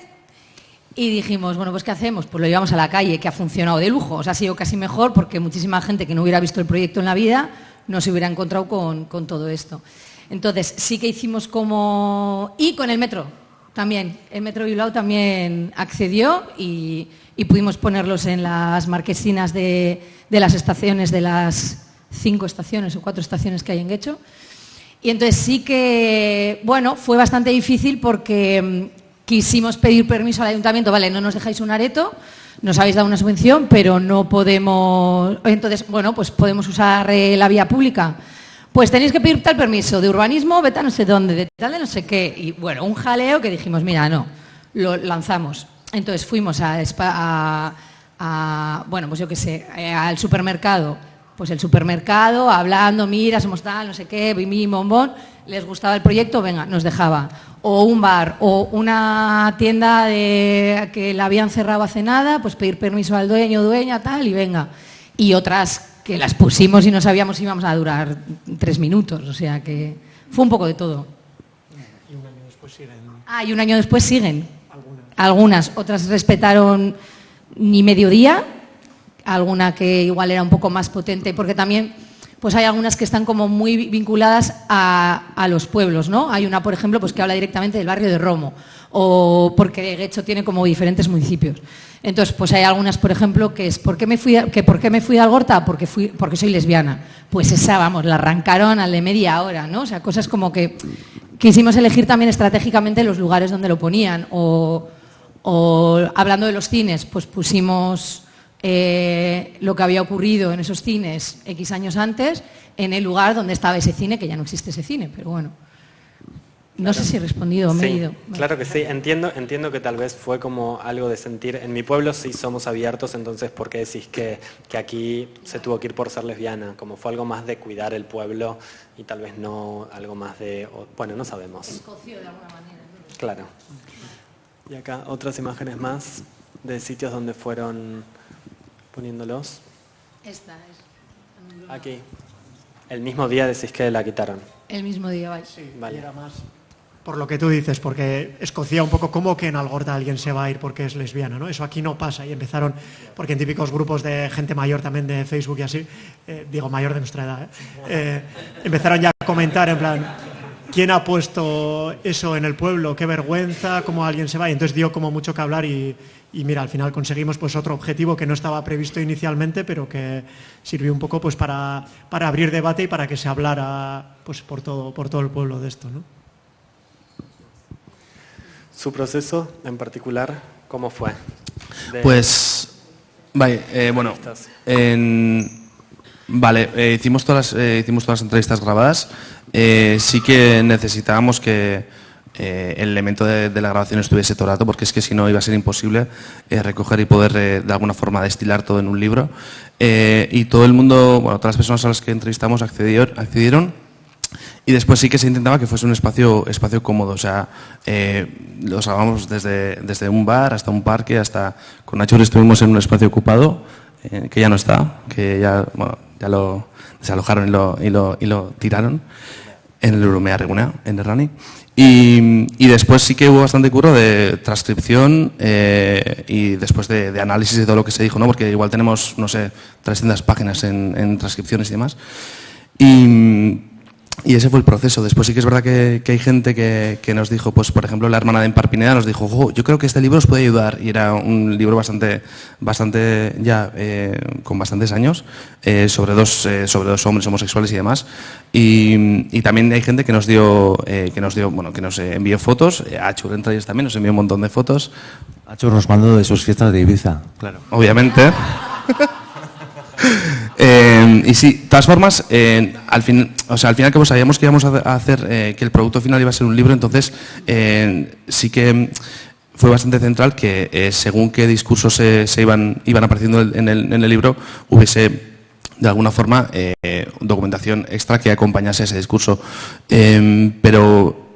y dijimos, bueno, pues ¿qué hacemos? Pues lo llevamos a la calle, que ha funcionado de lujo, o sea, ha sido casi mejor porque muchísima gente que no hubiera visto el proyecto en la vida no se hubiera encontrado con todo esto. Entonces, sí que hicimos como... Y con el metro también, el Metro Bilbao también accedió y pudimos ponerlos en las marquesinas de las estaciones, de las 5 estaciones o 4 estaciones que hay en Getxo. Y entonces sí que, bueno, fue bastante difícil porque quisimos pedir permiso al ayuntamiento, vale, no nos dejáis un areto, nos habéis dado una subvención, pero no podemos... Entonces, bueno, pues podemos usar la vía pública. Pues tenéis que pedir tal permiso de urbanismo, vete a no sé dónde, de tal de no sé qué. Y bueno, un jaleo que dijimos, mira, no, lo lanzamos. Entonces fuimos bueno, pues yo qué sé, al supermercado. Pues el supermercado, hablando, mira, somos tal, no sé qué, bim, bombón, les gustaba el proyecto, venga, nos dejaba. O un bar, o una tienda que la habían cerrado hace nada, pues pedir permiso al dueño, dueña, tal, y venga. Y otras que las pusimos y no sabíamos si íbamos a durar 3 minutos, o sea que fue un poco de todo. Y un año después siguen. Y un año después siguen. Algunas. Otras respetaron ni mediodía, alguna que igual era un poco más potente, porque también pues hay algunas que están como muy vinculadas a los pueblos, ¿no? Hay una, por ejemplo, pues que habla directamente del barrio de Romo, o porque Getxo tiene como diferentes municipios. Entonces, pues hay algunas, por ejemplo, que es ¿por qué me fui de Algorta? Porque soy lesbiana. Pues esa, vamos, la arrancaron al de media hora, ¿no? O sea, cosas como que quisimos elegir también estratégicamente los lugares donde lo ponían. O hablando de los cines, pues pusimos lo que había ocurrido en esos cines X años antes en el lugar donde estaba ese cine, que ya no existe ese cine, pero bueno. No sé si he respondido o me he ido. Claro que sí, entiendo que tal vez fue como algo de sentir, en mi pueblo sí somos abiertos, entonces ¿por qué decís que aquí se tuvo que ir por ser lesbiana? Como fue algo más de cuidar el pueblo y tal vez no algo más de, bueno, no sabemos. Escoció de alguna manera, ¿no? Claro. Y acá otras imágenes más de sitios donde fueron poniéndolos. Esta es. Aquí. El mismo día decís que la quitaron. El mismo día, vale. Sí, vale. Era más por lo que tú dices, porque escocía un poco como que en Algorta alguien se va a ir porque es lesbiana, ¿no? Eso aquí no pasa y empezaron, porque en típicos grupos de gente mayor también de Facebook y así, digo mayor de nuestra edad, empezaron ya a comentar en plan, ¿quién ha puesto eso en el pueblo? ¡Qué vergüenza! ¿Cómo alguien se va? Y entonces dio como mucho que hablar y mira, al final conseguimos pues otro objetivo que no estaba previsto inicialmente, pero que sirvió un poco pues para abrir debate y para que se hablara pues por todo el pueblo de esto, ¿no? ¿Su proceso en particular cómo fue? Pues, vale, bueno, hicimos todas las entrevistas grabadas. Sí que necesitábamos que el elemento de la grabación estuviese todo el rato, porque es que si no iba a ser imposible recoger y poder de alguna forma destilar todo en un libro. Y todo el mundo, bueno, todas las personas a las que entrevistamos accedieron. Y después sí que se intentaba que fuese un espacio cómodo, o sea, los grabamos desde un bar hasta un parque, hasta con Nacho estuvimos en un espacio ocupado, que ya no está, que ya lo desalojaron y lo tiraron en el Urumea Regunea, en Errani. Y después sí que hubo bastante curro de transcripción y después de análisis de todo lo que se dijo, ¿no? Porque igual tenemos, no sé, 300 páginas en transcripciones y demás. Y ese fue el proceso. Después sí que es verdad que hay gente que nos dijo, pues por ejemplo la hermana de Emparpineda nos dijo, yo creo que este libro os puede ayudar. Y era un libro bastante ya con bastantes años sobre dos hombres homosexuales y demás. Y también hay gente que nos envió fotos. Achur entre ellos también nos envió un montón de fotos. Achur nos mandó de sus fiestas de Ibiza. Claro, obviamente. Y sí, de todas formas, al final como sabíamos que íbamos a hacer, que el producto final iba a ser un libro, entonces sí que fue bastante central que según qué discursos se iban apareciendo en el libro, hubiese de alguna forma documentación extra que acompañase ese discurso. Pero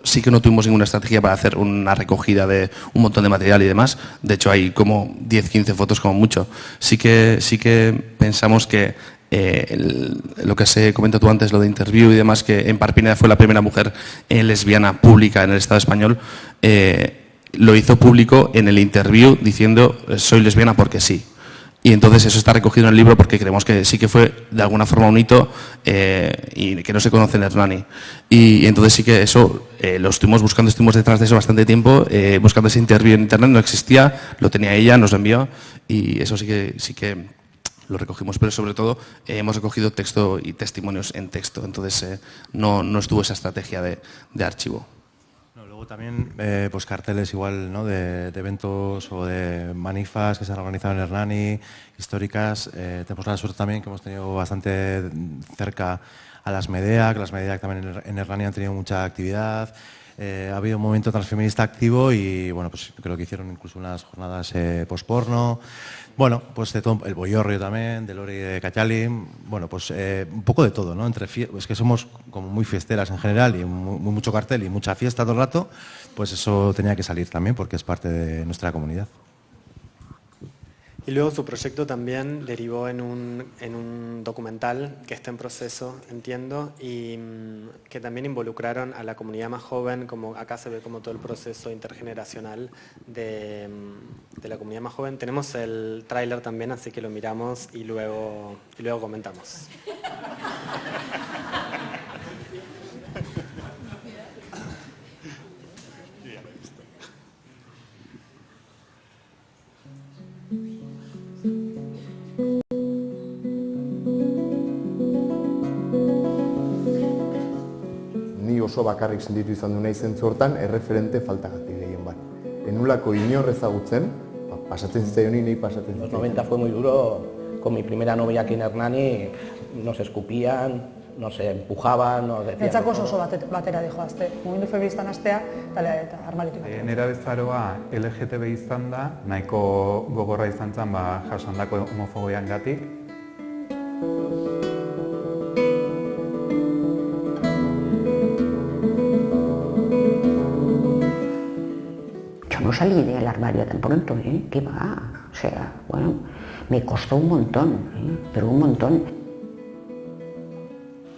sí que no tuvimos ninguna estrategia para hacer una recogida de un montón de material y demás. De hecho, hay como 10-15 fotos como mucho. Sí que pensamos que lo que se comentó tú antes, lo de Interview y demás, que en Parpineda fue la primera mujer lesbiana pública en el Estado español, lo hizo público en el Interview diciendo soy lesbiana porque sí. Y entonces eso está recogido en el libro porque creemos que sí que fue de alguna forma un hito y que no se conoce en Hernani. Y entonces sí que eso lo estuvimos buscando, estuvimos detrás de eso bastante tiempo, buscando ese Interview en internet, no existía, lo tenía ella, nos lo envió y eso sí que lo recogimos, pero sobre todo hemos recogido texto y testimonios en texto, entonces no estuvo esa estrategia de archivo. Luego también pues carteles igual, ¿no? de eventos o de manifas que se han organizado en Hernani, históricas. Tenemos la suerte también que hemos tenido bastante cerca a las Medea, que las Medea también en Hernani han tenido mucha actividad. Ha habido un movimiento transfeminista activo y bueno, pues creo que hicieron incluso unas jornadas post-porno. Bueno, pues de todo, el Boyorrio también, de Lori de Cachali, bueno, pues un poco de todo, ¿no? Es que somos como muy fiesteras en general y mucho cartel y mucha fiesta todo el rato, pues eso tenía que salir también porque es parte de nuestra comunidad. Y luego su proyecto también derivó en un documental que está en proceso, entiendo, y que también involucraron a la comunidad más joven, como acá se ve como todo el proceso intergeneracional de la comunidad más joven. Tenemos el tráiler también, así que lo miramos y luego comentamos. Oso bakarrik sentitu izan du nahi zentzu hortan, erreferente faltagatik gehien bat. Enulako inor ezagutzen, pasatzen zitzaionik, nahi pasatzen zitzaionik. Los 90 fue muy duro, con mi primera novia aquí en Hernani, nos escupían, nos empujaban, nos decían... Etzako oso batera dijoazte, mugimendu feministan astea, eta armalitik bat. Nera bezaroa LGTB izan da, nahiko gogorra izan zen jasandako homofobian gatik. No salí del armario tan pronto, ¿Qué va? O sea, bueno, me costó un montón, pero un montón.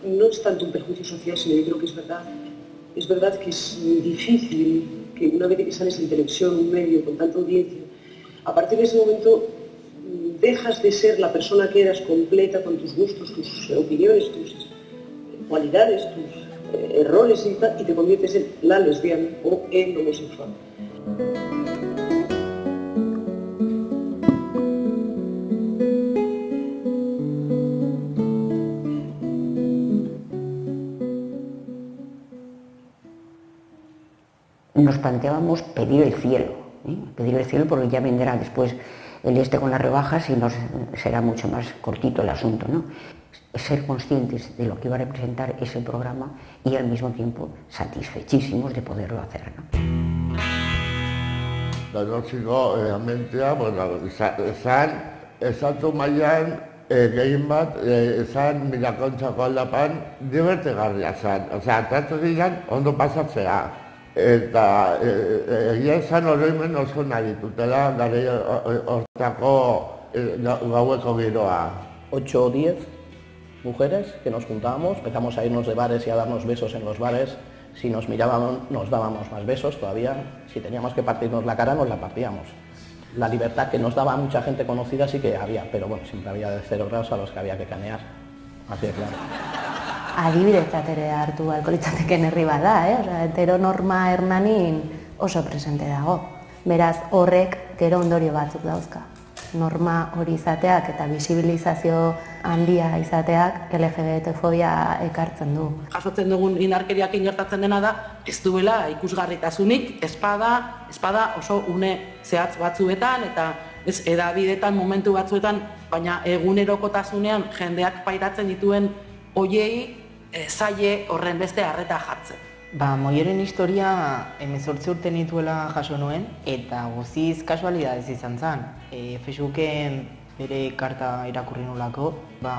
No es tanto un perjuicio social, sino yo creo que es verdad. Es verdad que es difícil que una vez que sales en televisión, un medio con tanta audiencia, a partir de ese momento dejas de ser la persona que eras completa con tus gustos, tus opiniones, tus cualidades, tus errores y tal, y te conviertes en la lesbiana o el homosexual. Nos planteábamos pedir el cielo, pedir el cielo porque ya vendrá después el con las rebajas y será mucho más cortito el asunto, ¿no? Ser conscientes de lo que iba a representar ese programa y al mismo tiempo satisfechísimos de poderlo hacer, ¿no? Donostiako amentea, bueno, esatu mailan gehien bat, Mirakontzako aldapan divertigarria zen. Osea, tratu diren ondo pasatzea. Eta egia esan oroimen oso nahi ditutela gare hortako gaueko giroa. 8 o 10 mujeres que nos juntábamos, empezamos a irnos de bares y a darnos besos en los bares. Si nos mirábamos, nos dábamos más besos todavía. Si teníamos que partirnos la cara, nos la partíamos. La libertad que nos daba mucha gente conocida sí que había, pero bueno, siempre había de 0 grados a los que había que canear. Así de claro. Adibidetzat ere hartu alkoholitzateken herri bada, Osea, heteronorma Hernanin oso presente dago. Beraz, horrek gero ondorio batzuk dauzka. Norma hori izateak eta bisibilizazio handia izateak LGBT-fobia ekartzen du. Jasotzen dugun indarkeriak inortatzen dena da, ez duela ikusgarritasunik, espada oso une zehatz batzuetan eta ez edabidetan momentu batzuetan, baina egunerokotasunean jendeak pairatzen dituen hoiei zaie horren beste harreta jartzen. Moioren historia 18 urte nituela jaso nuen, eta guziz kasualidadez izan zen. Facebooken bere karta irakurri nulako,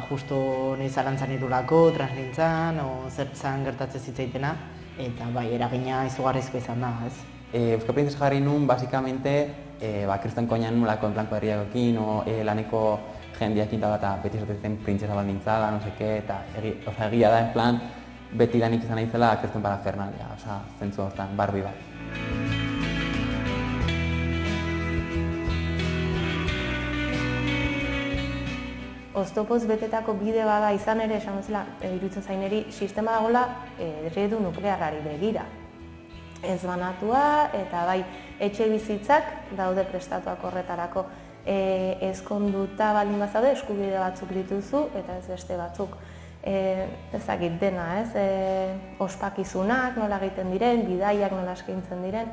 justo nahi zalantzan nitulako, transnintzan, o zertzan gertatzen zitzaitena, eta bai, eragina izugarrizko izan da, ez? Euskal Printzesa jarri nun, basikamente, kristen koinan nolako enplanko herriakokin, laneko jendeakin eta beti esatezen printzesa baldintzala, no seke, eta egia da, en plan, beti danik izan naizela kristen parafernalia, zentzu hortan, Barbie bat. Oztopoz betetako bide bada izan ere, esan bezala, iruditzen zaineri, sistema dagoela eredu nuklearrari begira. Ez banatua, eta bai, etxe bizitzak daude prestatuak horretarako ezkonduta baldin bazaude, eskubide batzuk dituzu, eta ez beste batzuk. Ezakit dena, ez? Ospakizunak nola egiten diren, bidaiak nola eskaintzen diren.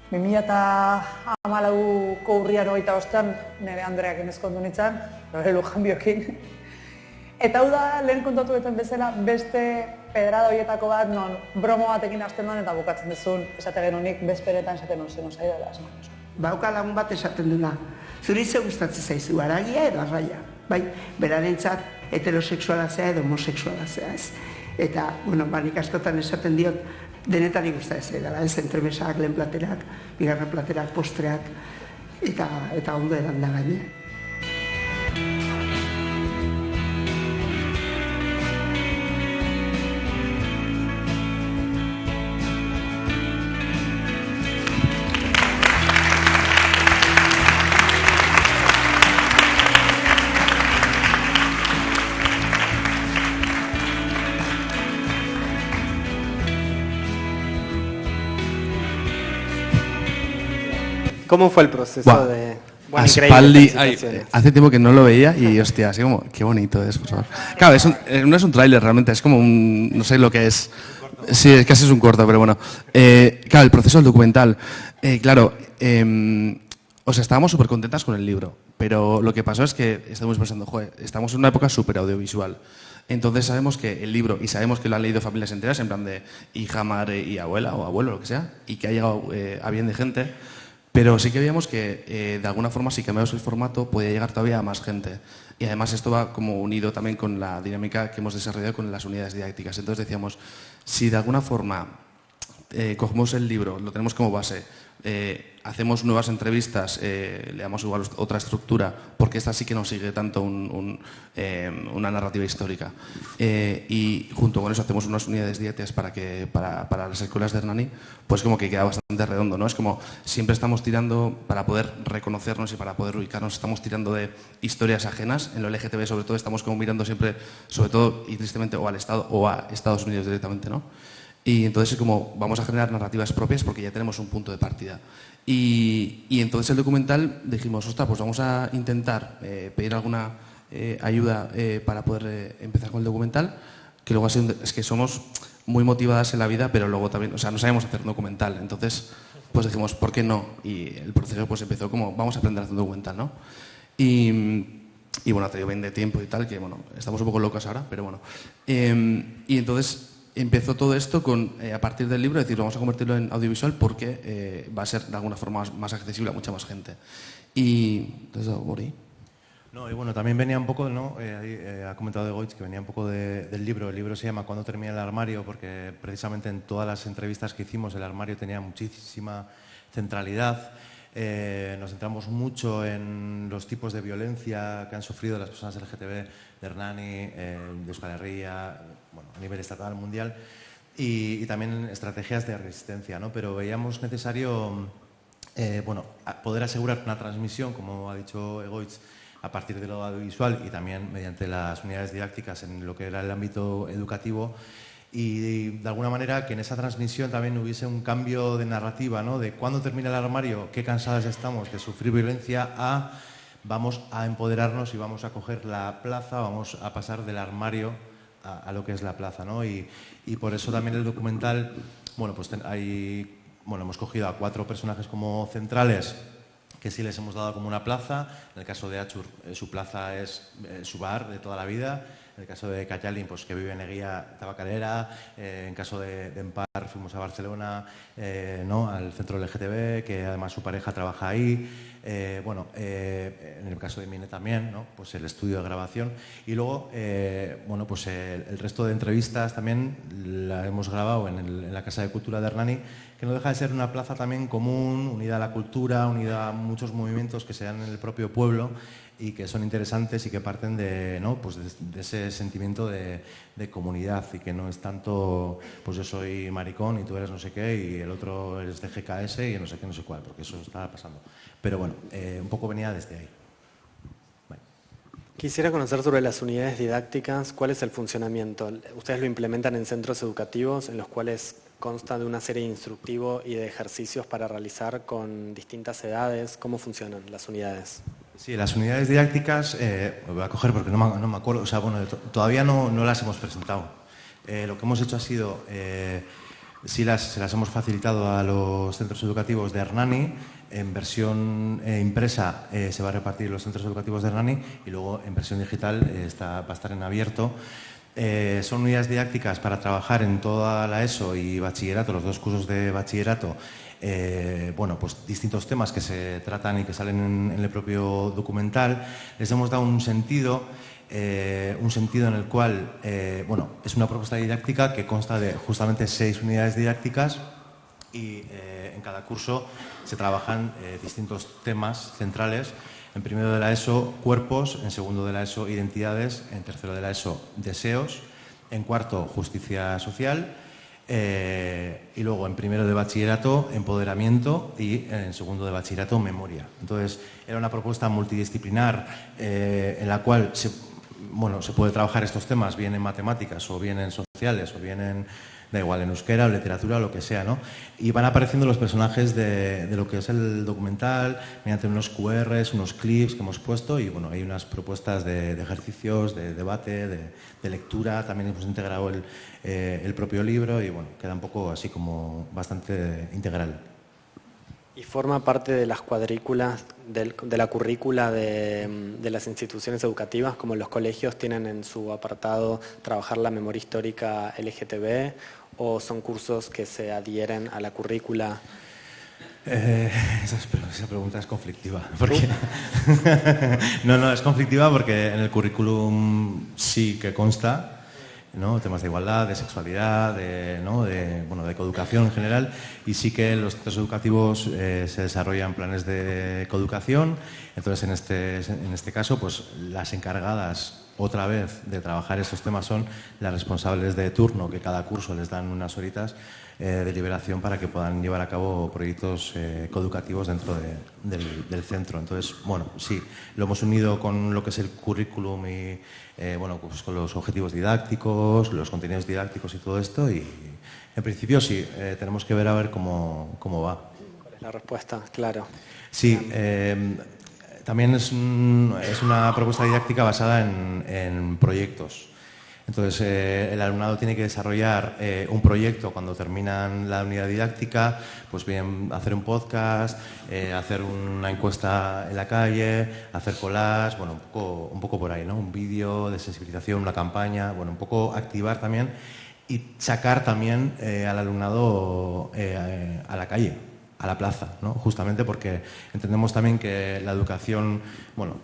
2014ko urrian 25an nire Andreak ezkondu nintzen, nire Lujanbiokin. Eta hau da, lehen kontatu duten bezala, beste pedrada horietako bat, non bromo batekin hasten duen eta bukatzen duzun, esate genunik, bezperetan esaten duen zen osai dela. Bauka lagun bat esaten duna, zuri ze gustatzen zaizu, aragia edo arraia. Bai, berarentzat heterosexuala zea edo homosexuala zea ez. Eta, nik askotan esaten diot, denetari gustatzen dela, ez, entremesak, lehen platerak, bigarren platerak, postreak, eta ondo edan da gaine. ¿Cómo fue el proceso de...? Bueno, Aspaldi, hace tiempo que no lo veía y hostia, así como, qué bonito es, por favor. Claro, no es un tráiler realmente, es como un, no sé lo que es. Sí, es casi es un corto, pero bueno. Claro, el proceso del documental, claro, o sea, estábamos súper contentas con el libro, pero lo que pasó es que estamos pensando, joder, estamos en una época súper audiovisual. Entonces sabemos que el libro, y sabemos que lo han leído familias enteras, en plan de hija, madre y abuela, o abuelo, lo que sea, y que ha llegado a bien de gente. Pero sí que veíamos que de alguna forma, si cambiamos el formato, podía llegar todavía a más gente. Y además esto va como unido también con la dinámica que hemos desarrollado con las unidades didácticas. Entonces decíamos, si de alguna forma cogemos el libro, lo tenemos como base, hacemos nuevas entrevistas, le damos igual otra estructura, porque esta sí que nos sigue tanto una narrativa histórica. Y junto con eso hacemos unas unidades didácticas para las escuelas de Hernani, pues como que queda bastante redondo, ¿no? Es como siempre estamos tirando, para poder reconocernos y para poder ubicarnos, estamos tirando de historias ajenas. En lo LGTB sobre todo estamos como mirando siempre, sobre todo y tristemente, o al Estado o a Estados Unidos directamente, ¿no? Y entonces es como vamos a generar narrativas propias porque ya tenemos un punto de partida. Y entonces el documental dijimos, ostras, pues vamos a intentar pedir alguna ayuda para poder empezar con el documental, que luego es que somos muy motivadas en la vida, pero luego también, o sea, no sabemos hacer documental. Entonces, pues dijimos, ¿por qué no? Y el proceso pues empezó como, vamos a aprender a hacer un documental, ¿no? Y bueno, ha tenido bien de tiempo y tal, que bueno, estamos un poco locas ahora, pero bueno. Y entonces empezó todo esto con, a partir del libro, decir, vamos a convertirlo en audiovisual porque va a ser de alguna forma más accesible a mucha más gente. Y entonces, por ahí. No, y bueno, también venía un poco, ¿no? Ha comentado Egoitz que venía un poco del libro. El libro se llama ¿Cuándo termina el armario? Porque precisamente en todas las entrevistas que hicimos el armario tenía muchísima centralidad. Nos centramos mucho en los tipos de violencia que han sufrido las personas LGTB de Hernani, de Euskal Herria, bueno, a nivel estatal, mundial, y también en estrategias de resistencia, ¿no? Pero veíamos necesario bueno, poder asegurar una transmisión, como ha dicho Egoitz, a partir de lo audiovisual y también mediante las unidades didácticas en lo que era el ámbito educativo, y de alguna manera que en esa transmisión también hubiese un cambio de narrativa, ¿no? De cuándo termina el armario, qué cansadas estamos de sufrir violencia, a vamos a empoderarnos y vamos a coger la plaza, vamos a pasar del armario a lo que es la plaza, ¿no? Y por eso también el documental, bueno, pues hemos cogido a 4 personajes como centrales que sí les hemos dado como una plaza. En el caso de Achur, su plaza es su bar de toda la vida. En el caso de Cayalin, pues que vive en Eguía Tabacalera. En caso de Empar, fuimos a Barcelona, ¿no? Al centro LGTB, que además su pareja trabaja ahí. En el caso de Mine también, ¿no? Pues el estudio de grabación. Y luego, pues el resto de entrevistas también la hemos grabado en la Casa de Cultura de Hernani, que no deja de ser una plaza también común, unida a la cultura, unida a muchos movimientos que se dan en el propio pueblo y que son interesantes y que parten de ese sentimiento de comunidad, y que no es tanto, pues yo soy maricón y tú eres no sé qué y el otro es de GKS y no sé qué, no sé cuál, porque eso está pasando. Pero bueno, un poco venía desde ahí. Quisiera conocer sobre las unidades didácticas, cuál es el funcionamiento. Ustedes lo implementan en centros educativos en los cuales consta de una serie de instructivos y de ejercicios para realizar con distintas edades. ¿Cómo funcionan las unidades? Sí, las unidades didácticas, lo voy a coger porque no me acuerdo, todavía no las hemos presentado. Lo que hemos hecho ha sido, se las hemos facilitado a los centros educativos de Hernani. En versión impresa se va a repartir en los centros educativos de Hernani, y luego en versión digital va a estar en abierto. Son unidades didácticas para trabajar en toda la ESO y bachillerato, los dos cursos de bachillerato. Pues distintos temas que se tratan y que salen en el propio documental. Les hemos dado un sentido en el cual es una propuesta didáctica que consta de justamente 6 unidades didácticas, y en cada curso se trabajan distintos temas centrales. En primero de la ESO, cuerpos; en segundo de la ESO, identidades; en tercero de la ESO, deseos; en cuarto, justicia social; y luego en primero de bachillerato, empoderamiento; y en segundo de bachillerato, memoria. Entonces, era una propuesta multidisciplinar en la cual se puede trabajar estos temas bien en matemáticas, o bien en sociales, o bien en, da igual, en euskera o literatura o lo que sea, ¿no? Y van apareciendo los personajes de lo que es el documental mediante unos QRs, unos clips que hemos puesto, y hay unas propuestas de ejercicios, de debate, de lectura. También hemos integrado el propio libro, y queda un poco así como bastante integral. ¿Y forma parte de las cuadrículas, de la currícula de las instituciones educativas, como los colegios tienen en su apartado trabajar la memoria histórica LGTB, o son cursos que se adhieren a la currícula? Esa pregunta es conflictiva. Porque no, es conflictiva porque en el currículum sí que consta, ¿no? Temas de igualdad, de sexualidad, de coeducación en general, y sí que en los centros educativos se desarrollan planes de coeducación. Entonces, en este caso, pues las encargadas otra vez de trabajar estos temas son las responsables de turno, que cada curso les dan unas horitas de liberación para que puedan llevar a cabo proyectos coeducativos dentro del centro. Entonces, sí, lo hemos unido con lo que es el currículum y pues con los objetivos didácticos, los contenidos didácticos y todo esto, y en principio sí, tenemos que ver a ver cómo va. ¿Cuál es la respuesta? Claro. Sí, también es una propuesta didáctica basada en proyectos. Entonces, el alumnado tiene que desarrollar un proyecto cuando terminan la unidad didáctica, pues bien hacer un podcast, hacer una encuesta en la calle, hacer collage, un poco por ahí, ¿no? Un vídeo de sensibilización, una campaña, un poco activar también y sacar también al alumnado a la calle, a la plaza, ¿no? Justamente porque entendemos también que la educación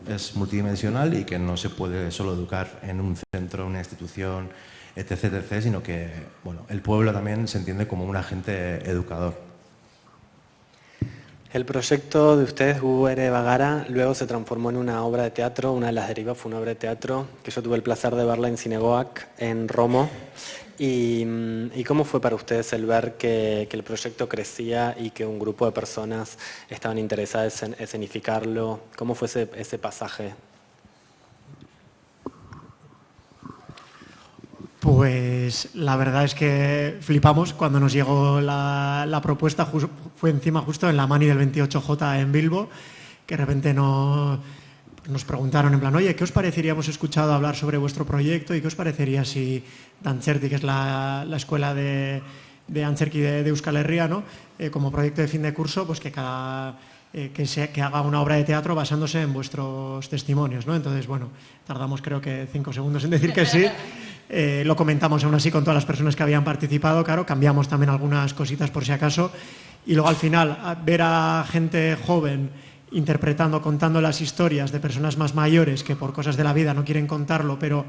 es multidimensional y que no se puede solo educar en un centro, una institución, etc., sino que el pueblo también se entiende como un agente educador. El proyecto de ustedes, UR Bagara, luego se transformó en una obra de teatro. Una de las derivas fue una obra de teatro que yo tuve el placer de verla en Cinegoac, en Romo. ¿Y cómo fue para ustedes el ver que el proyecto crecía y que un grupo de personas estaban interesadas en escenificarlo? ¿Cómo fue ese pasaje? Pues la verdad es que flipamos cuando nos llegó la propuesta. Fue encima justo en la Mani del 28J en Bilbo, que de repente nos preguntaron en plan, oye, ¿qué os parecería? Hemos escuchado hablar sobre vuestro proyecto, y ¿qué os parecería si Dantzerti, que es la escuela de Antzerki de Euskal Herria, ¿no? Como proyecto de fin de curso, pues que cada que haga una obra de teatro basándose en vuestros testimonios, ¿no? Entonces, bueno, tardamos creo que 5 segundos en decir que sí. Lo comentamos aún así con todas las personas que habían participado, claro, cambiamos también algunas cositas por si acaso. Y luego al final, ver a gente joven interpretando, contando las historias de personas más mayores que por cosas de la vida no quieren contarlo, pero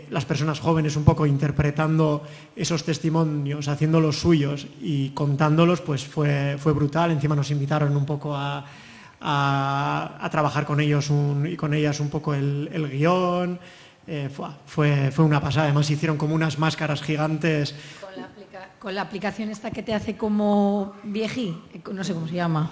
las personas jóvenes un poco interpretando esos testimonios, haciendo los suyos y contándolos, pues fue brutal. Encima nos invitaron un poco a trabajar con ellos y con ellas un poco el guión. Fue una pasada. Además hicieron como unas máscaras gigantes. Con la aplicación esta que te hace como viejí, no sé cómo se llama.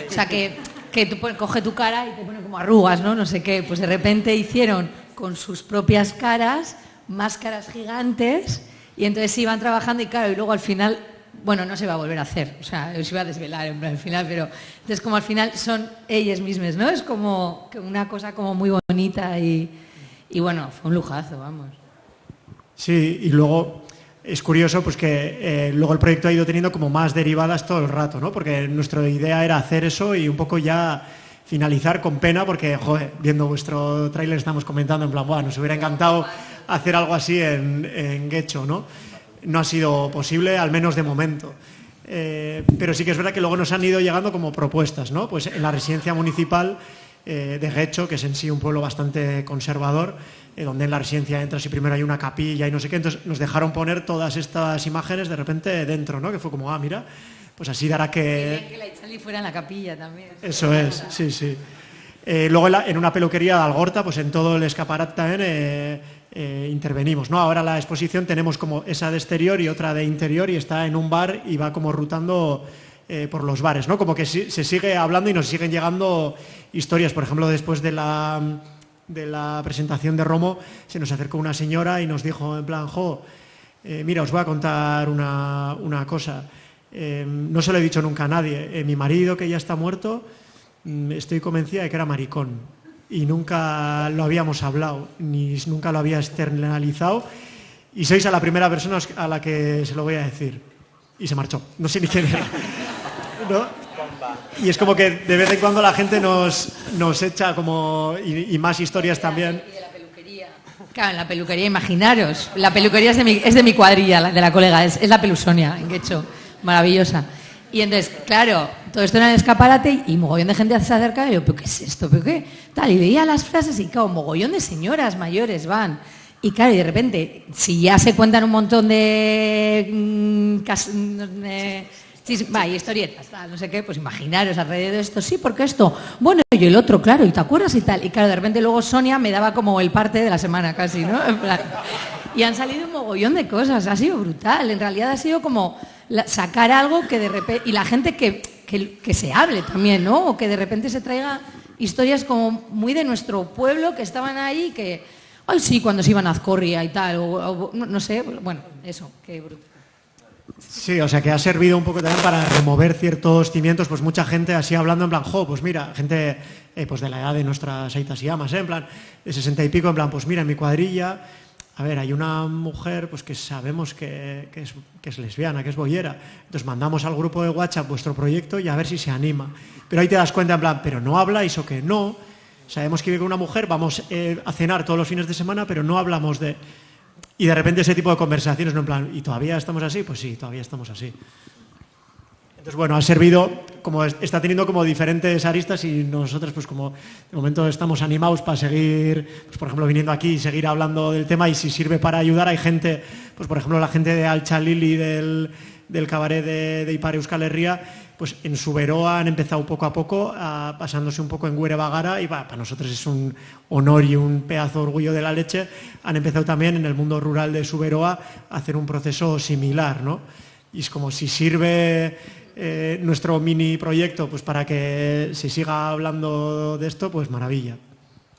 O sea, que tú coge tu cara y te pone como arrugas, ¿no? No sé qué. Pues de repente hicieron con sus propias caras máscaras gigantes y entonces iban trabajando y claro, y luego al final, bueno, no se va a volver a hacer. O sea, se iba a desvelar al final, pero entonces como al final son ellas mismas, ¿no? Es como que una cosa como muy bonita y bueno, fue un lujazo, vamos. Sí, y luego es curioso pues que luego el proyecto ha ido teniendo como más derivadas todo el rato, ¿no? Porque nuestra idea era hacer eso y un poco ya finalizar con pena porque, joder, viendo vuestro tráiler estamos comentando en plan, bueno, nos hubiera encantado hacer algo así en Getxo, ¿no? No ha sido posible, al menos de momento. Pero sí que es verdad que luego nos han ido llegando como propuestas, ¿no? Pues en la residencia municipal de Getxo, que es en sí un pueblo bastante conservador, donde en la residencia entras y primero hay una capilla y no sé qué, entonces nos dejaron poner todas estas imágenes de repente dentro, ¿no? Que fue como, mira, pues así dará que... Que la Itzali fuera en la capilla también. Eso es, sí, sí. Luego en una peluquería de Algorta, pues en todo el escaparate también intervenimos, ¿no? Ahora la exposición tenemos como esa de exterior y otra de interior y está en un bar y va como rutando por los bares, ¿no? Como que se sigue hablando y nos siguen llegando historias. Por ejemplo, después de la presentación de Romo se nos acercó una señora y nos dijo en plan, mira, os voy a contar una cosa. No se lo he dicho nunca a nadie. Mi marido, que ya está muerto, estoy convencida de que era maricón y nunca lo habíamos hablado, ni nunca lo había externalizado y sois a la primera persona a la que se lo voy a decir. Y se marchó. No sé ni quién era. ¿No? Y es como que de vez en cuando la gente nos echa como y más historias también. Y de la peluquería. Claro, en la peluquería, imaginaros. La peluquería es de mi cuadrilla, de la colega, es la Pelusonia, en Getxo. Maravillosa. Y entonces, claro, todo esto era en el escaparate y mogollón de gente se acerca y yo, ¿pero qué es esto? ¿Pero qué? Tal, y veía las frases y claro, mogollón de señoras mayores van. Y claro, y de repente, si ya se cuentan un montón de historietas, tal, no sé qué, pues imaginaros alrededor de esto, sí, porque esto, bueno, y el otro, claro, ¿y te acuerdas y tal? Y claro, de repente luego Sonia me daba como el parte de la semana casi, ¿no? En plan, y han salido un mogollón de cosas, ha sido brutal, en realidad ha sido como sacar algo que de repente, y la gente que se hable también, ¿no? O que de repente se traiga historias como muy de nuestro pueblo que estaban ahí, que, ay sí, cuando se iban a Azcorria y tal, o no sé, bueno, eso, qué brutal. Sí, o sea que ha servido un poco también para remover ciertos cimientos, pues mucha gente así hablando en plan, pues mira, gente pues de la edad de nuestras aitas y amas, en plan, de 60 y pico, en plan, pues mira, en mi cuadrilla, a ver, hay una mujer pues que sabemos que es lesbiana, que es boyera, entonces mandamos al grupo de WhatsApp vuestro proyecto y a ver si se anima. Pero ahí te das cuenta en plan, pero no habláis o que no, sabemos que vive con una mujer, vamos a cenar todos los fines de semana, pero no hablamos de... Y de repente ese tipo de conversaciones, ¿no? En plan, ¿y todavía estamos así? Pues sí, todavía estamos así. Entonces, bueno, ha servido, como está teniendo como diferentes aristas y nosotros, pues como de momento estamos animados para seguir, pues por ejemplo, viniendo aquí y seguir hablando del tema y si sirve para ayudar, hay gente, pues por ejemplo, la gente de Altxa Lili del cabaret de Ipar Euskal Herria, pues en Suberoa han empezado poco a poco, pasándose un poco en Güere Bagara y para nosotros es un honor y un pedazo de orgullo de la leche. Han empezado también en el mundo rural de Suberoa a hacer un proceso similar, ¿no? Y es como si sirve nuestro mini proyecto pues para que se siga hablando de esto, pues maravilla.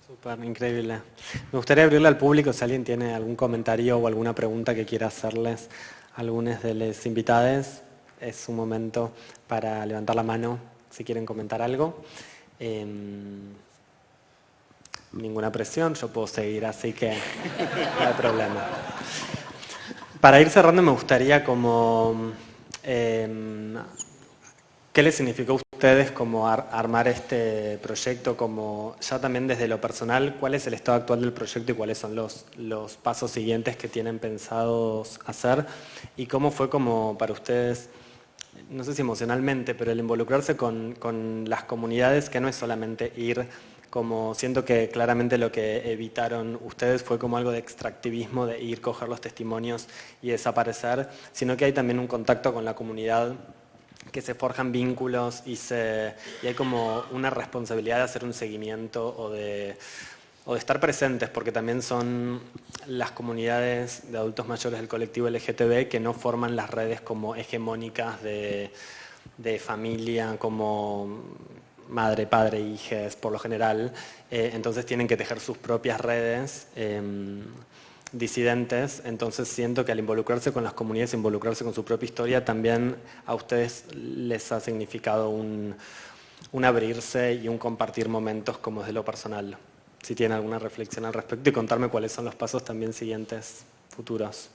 Súper, increíble. Me gustaría abrirle al público si alguien tiene algún comentario o alguna pregunta que quiera hacerles a algunos de los invitados. Es un momento para levantar la mano si quieren comentar algo. Ninguna presión, yo puedo seguir, así que no hay problema. Para ir cerrando me gustaría como ¿Qué les significó a ustedes como armar este proyecto? Como ya también desde lo personal, ¿cuál es el estado actual del proyecto y cuáles son los pasos siguientes que tienen pensados hacer? ¿Y cómo fue como para ustedes, no sé si emocionalmente, pero el involucrarse con las comunidades, que no es solamente ir, como siento que claramente lo que evitaron ustedes fue como algo de extractivismo, de ir, coger los testimonios y desaparecer, sino que hay también un contacto con la comunidad, que se forjan vínculos y hay como una responsabilidad de hacer un seguimiento o de estar presentes, porque también son las comunidades de adultos mayores del colectivo LGTB que no forman las redes como hegemónicas de familia, como madre, padre, hijes, por lo general. Entonces tienen que tejer sus propias redes disidentes, entonces siento que al involucrarse con las comunidades, involucrarse con su propia historia, también a ustedes les ha significado un abrirse y un compartir momentos como desde lo personal. Si tienen alguna reflexión al respecto y contarme cuáles son los pasos también siguientes, futuros.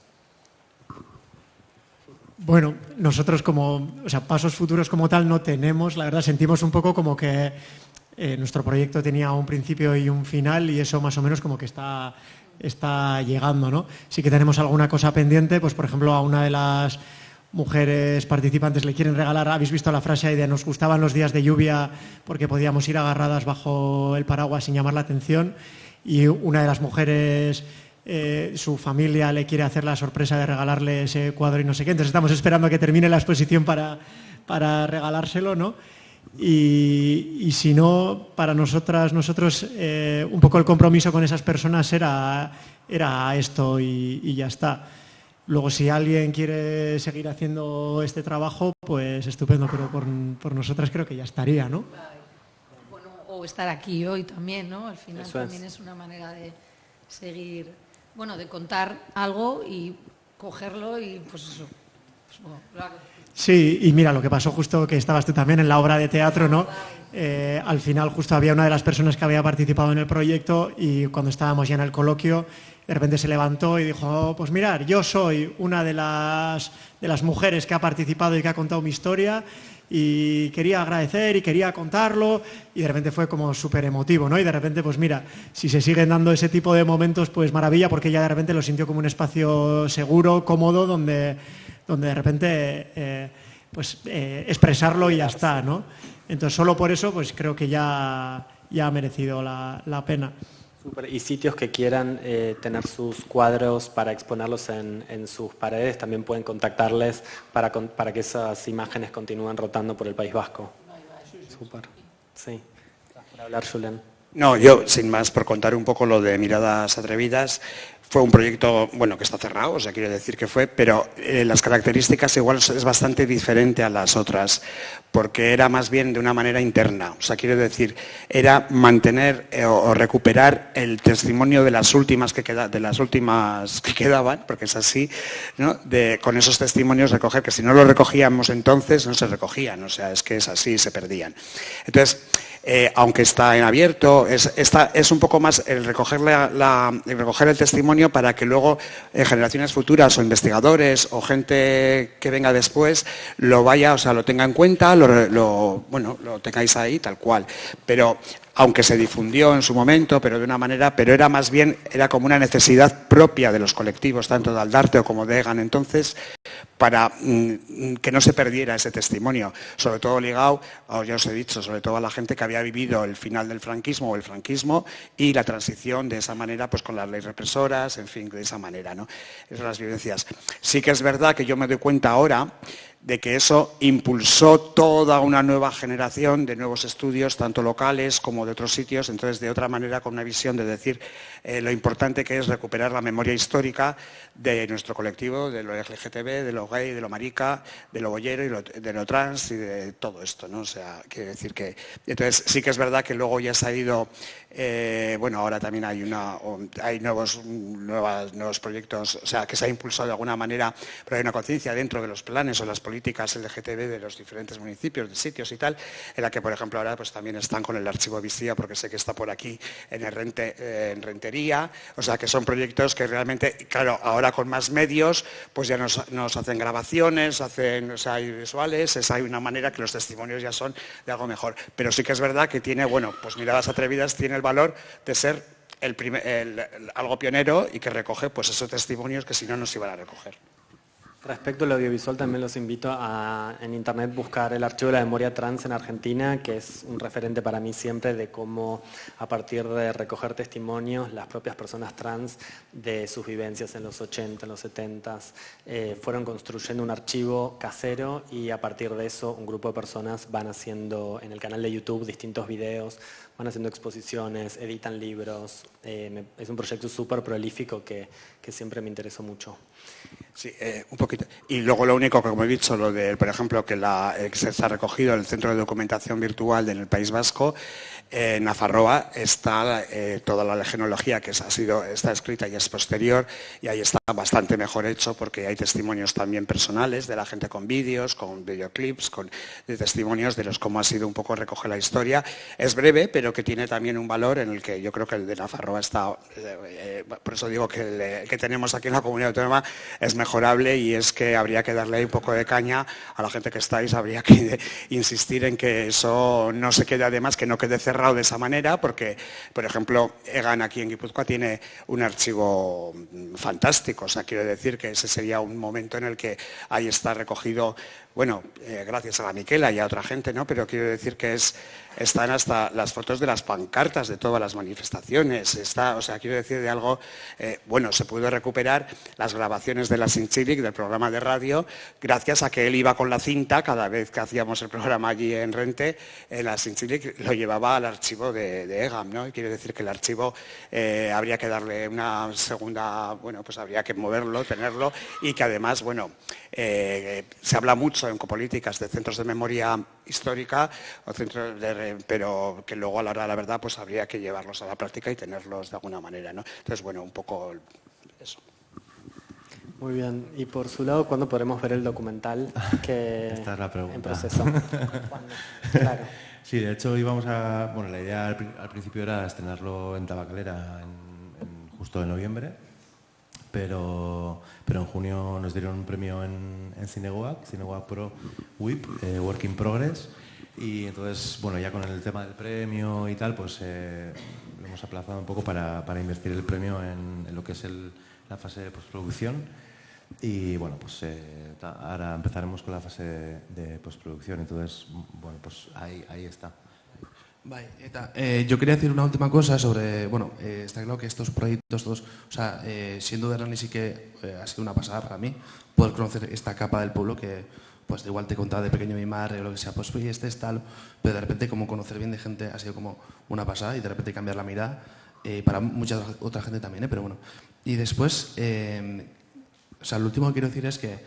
Bueno, nosotros pasos futuros como tal no tenemos, la verdad sentimos un poco como que nuestro proyecto tenía un principio y un final y eso más o menos como que está llegando, ¿no? Sí que tenemos alguna cosa pendiente, pues por ejemplo a una de las mujeres participantes le quieren regalar, habéis visto la frase ahí de nos gustaban los días de lluvia porque podíamos ir agarradas bajo el paraguas sin llamar la atención, y una de las mujeres, su familia le quiere hacer la sorpresa de regalarle ese cuadro y no sé qué, entonces estamos esperando a que termine la exposición para regalárselo, ¿no? Y si no, para nosotros un poco el compromiso con esas personas era esto y ya está. Luego, si alguien quiere seguir haciendo este trabajo, pues estupendo, pero por nosotras creo que ya estaría, ¿no? Bueno, o estar aquí hoy también, ¿no? Al final Eso también es una manera de seguir, bueno, de contar algo y cogerlo y pues eso. Pues, bueno, claro. Sí, y mira, lo que pasó justo que estabas tú también en la obra de teatro, ¿no? Al final justo había una de las personas que había participado en el proyecto y cuando estábamos ya en el coloquio, de repente se levantó y dijo, oh, pues mirar, yo soy una de las mujeres que ha participado y que ha contado mi historia y quería agradecer y quería contarlo, y de repente fue como súper emotivo, ¿no? Y de repente, pues mira, si se siguen dando ese tipo de momentos, pues maravilla, porque ella de repente lo sintió como un espacio seguro, cómodo, donde de repente expresarlo y ya está, ¿no? Entonces solo por eso pues creo que ya ha merecido la pena. Super. Y sitios que quieran tener sus cuadros para exponerlos en sus paredes, también pueden contactarles para que esas imágenes continúen rotando por el País Vasco. Súper. Sí. Para hablar, Julen. No, yo, sin más, por contar un poco lo de Miradas Atrevidas, fue un proyecto, bueno, que está cerrado, o sea, quiero decir que fue, pero las características igual es bastante diferente a las otras, porque era más bien de una manera interna, o sea, quiero decir, era mantener o recuperar el testimonio de las últimas que quedaban, porque es así, ¿no? Con esos testimonios recoger, que si no los recogíamos entonces, no se recogían, o sea, es que es así, se perdían. Entonces, aunque está en abierto, es un poco más el recoger el testimonio para que luego generaciones futuras o investigadores o gente que venga después lo vaya, o sea, lo tenga en cuenta, lo tengáis ahí tal cual. Pero aunque se difundió en su momento, pero de una manera, pero era más bien, era como una necesidad propia de los colectivos, tanto de Aldarte como de Egan entonces, para que no se perdiera ese testimonio, sobre todo ligado, ya os he dicho, sobre todo a la gente que había vivido el final del franquismo o el franquismo y la transición de esa manera, pues con las leyes represoras, en fin, de esa manera, ¿no? Esas son las vivencias. Sí que es verdad que yo me doy cuenta ahora de que eso impulsó toda una nueva generación de nuevos estudios, tanto locales como de otros sitios, entonces de otra manera con una visión de decir lo importante que es recuperar la memoria histórica de nuestro colectivo, de lo LGTB, de lo gay, de lo marica, de lo boyero y de lo trans y de todo esto, ¿no? O sea, quiero decir que... Entonces sí que es verdad que luego ya se ha ido... ahora también hay nuevos proyectos, o sea, que se ha impulsado de alguna manera, pero hay una conciencia dentro de los planes o las políticas políticas LGTB de los diferentes municipios, de sitios y tal, en la que, por ejemplo, ahora pues también están con el archivo Visía, porque sé que está por aquí en Rentería, o sea, que son proyectos que realmente, claro, ahora con más medios, pues ya nos hacen grabaciones, hacen, o sea, hay visuales, hay una manera que los testimonios ya son de algo mejor. Pero sí que es verdad que tiene, bueno, pues Miradas Atrevidas tiene el valor de ser algo pionero y que recoge pues esos testimonios que si no nos iban a recoger. Respecto al audiovisual, también los invito a en internet buscar el Archivo de la Memoria Trans en Argentina, que es un referente para mí siempre de cómo a partir de recoger testimonios las propias personas trans de sus vivencias en los 80, en los 70, fueron construyendo un archivo casero y a partir de eso un grupo de personas van haciendo en el canal de YouTube distintos videos, van haciendo exposiciones, editan libros. Es un proyecto súper prolífico que siempre me interesó mucho. Sí, un poquito. Y luego lo único que, como he dicho, lo de, por ejemplo, que se ha recogido el Centro de Documentación Virtual en el País Vasco, en Nafarroa está toda la genealogía que está escrita y es posterior, y ahí está bastante mejor hecho porque hay testimonios también personales de la gente con vídeos, con videoclips, de testimonios de cómo ha sido un poco recoger la historia. Es breve, pero que tiene también un valor en el que yo creo que el de Nafarroa está, por eso digo que el que tenemos aquí en la comunidad autónoma es mejorable, y es que habría que darle un poco de caña a la gente que estáis, habría que insistir en que eso no se quede, además que no quede cerrado de esa manera, porque, por ejemplo, EGAN aquí en Guipúzcoa tiene un archivo fantástico, o sea, quiero decir que ese sería un momento en el que ahí está recogido, bueno, gracias a la Miquela y a otra gente, ¿no? Pero quiero decir que están hasta las fotos de las pancartas de todas las manifestaciones, o sea, quiero decir de algo, bueno, se pudo recuperar las grabaciones de la Sintzilik, del programa de radio, gracias a que él iba con la cinta, cada vez que hacíamos el programa allí en Rente, la Sintzilik lo llevaba al archivo de EGAM, ¿no? Y quiere decir que el archivo habría que darle una segunda, bueno, pues habría que moverlo, tenerlo, y que además, bueno, se habla mucho en Copolíticas de centros de memoria histórica, pero que luego a la hora de la verdad pues habría que llevarlos a la práctica y tenerlos de alguna manera, ¿no? Entonces, bueno, un poco eso. Muy bien. Y por su lado, ¿cuándo podremos ver el documental que Esta es la pregunta. en proceso? ¿Cuándo? Claro. Sí, de hecho bueno, la idea al principio era estrenarlo en Tabacalera justo en noviembre, pero en junio nos dieron un premio en Cinegoac Pro WIP, Work in Progress, y entonces, bueno, ya con el tema del premio y tal, pues lo hemos aplazado un poco para invertir el premio en lo que es la fase de postproducción. Y bueno, pues ahora empezaremos con la fase de postproducción, entonces, bueno, pues ahí está. Vale, yo quería decir una última cosa sobre, bueno, está claro que estos proyectos todos, o sea, siendo de Hernani sí que ha sido una pasada para mí poder conocer esta capa del pueblo que, pues igual te contaba de pequeño mi madre o lo que sea, pues oye, es tal, pero de repente como conocer bien de gente ha sido como una pasada y de repente cambiar la mirada, para mucha otra gente también, pero bueno. Y después, o sea, lo último que quiero decir es que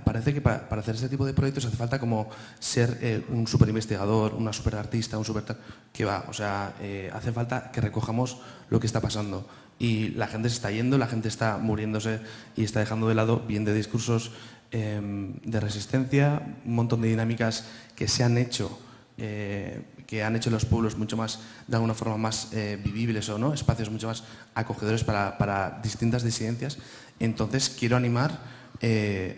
parece que para hacer este tipo de proyectos hace falta como ser un super investigador, una super artista, un super tal, que va, o sea, hace falta que recojamos lo que está pasando. Y la gente se está yendo, la gente está muriéndose y está dejando de lado bien de discursos de resistencia, un montón de dinámicas que se han hecho, que han hecho los pueblos mucho más, de alguna forma más vivibles o no, espacios mucho más acogedores para distintas disidencias. Entonces quiero animar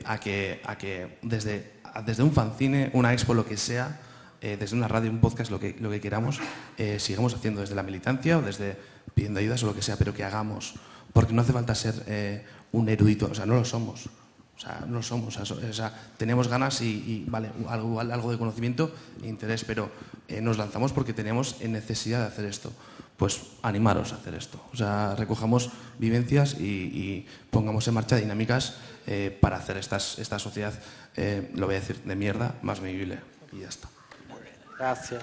a que desde un fanzine, una expo, lo que sea, desde una radio, un podcast, lo que queramos, sigamos haciendo desde la militancia o desde pidiendo ayudas o lo que sea, pero que hagamos, porque no hace falta ser un erudito, o sea, no lo somos. O sea, no somos, o sea, tenemos ganas y vale, algo de conocimiento e interés, pero nos lanzamos porque tenemos necesidad de hacer esto. Pues animaros a hacer esto. O sea, recojamos vivencias y pongamos en marcha dinámicas para hacer esta sociedad, lo voy a decir, de mierda, más vivible. Y ya está. Muy bien. Gracias.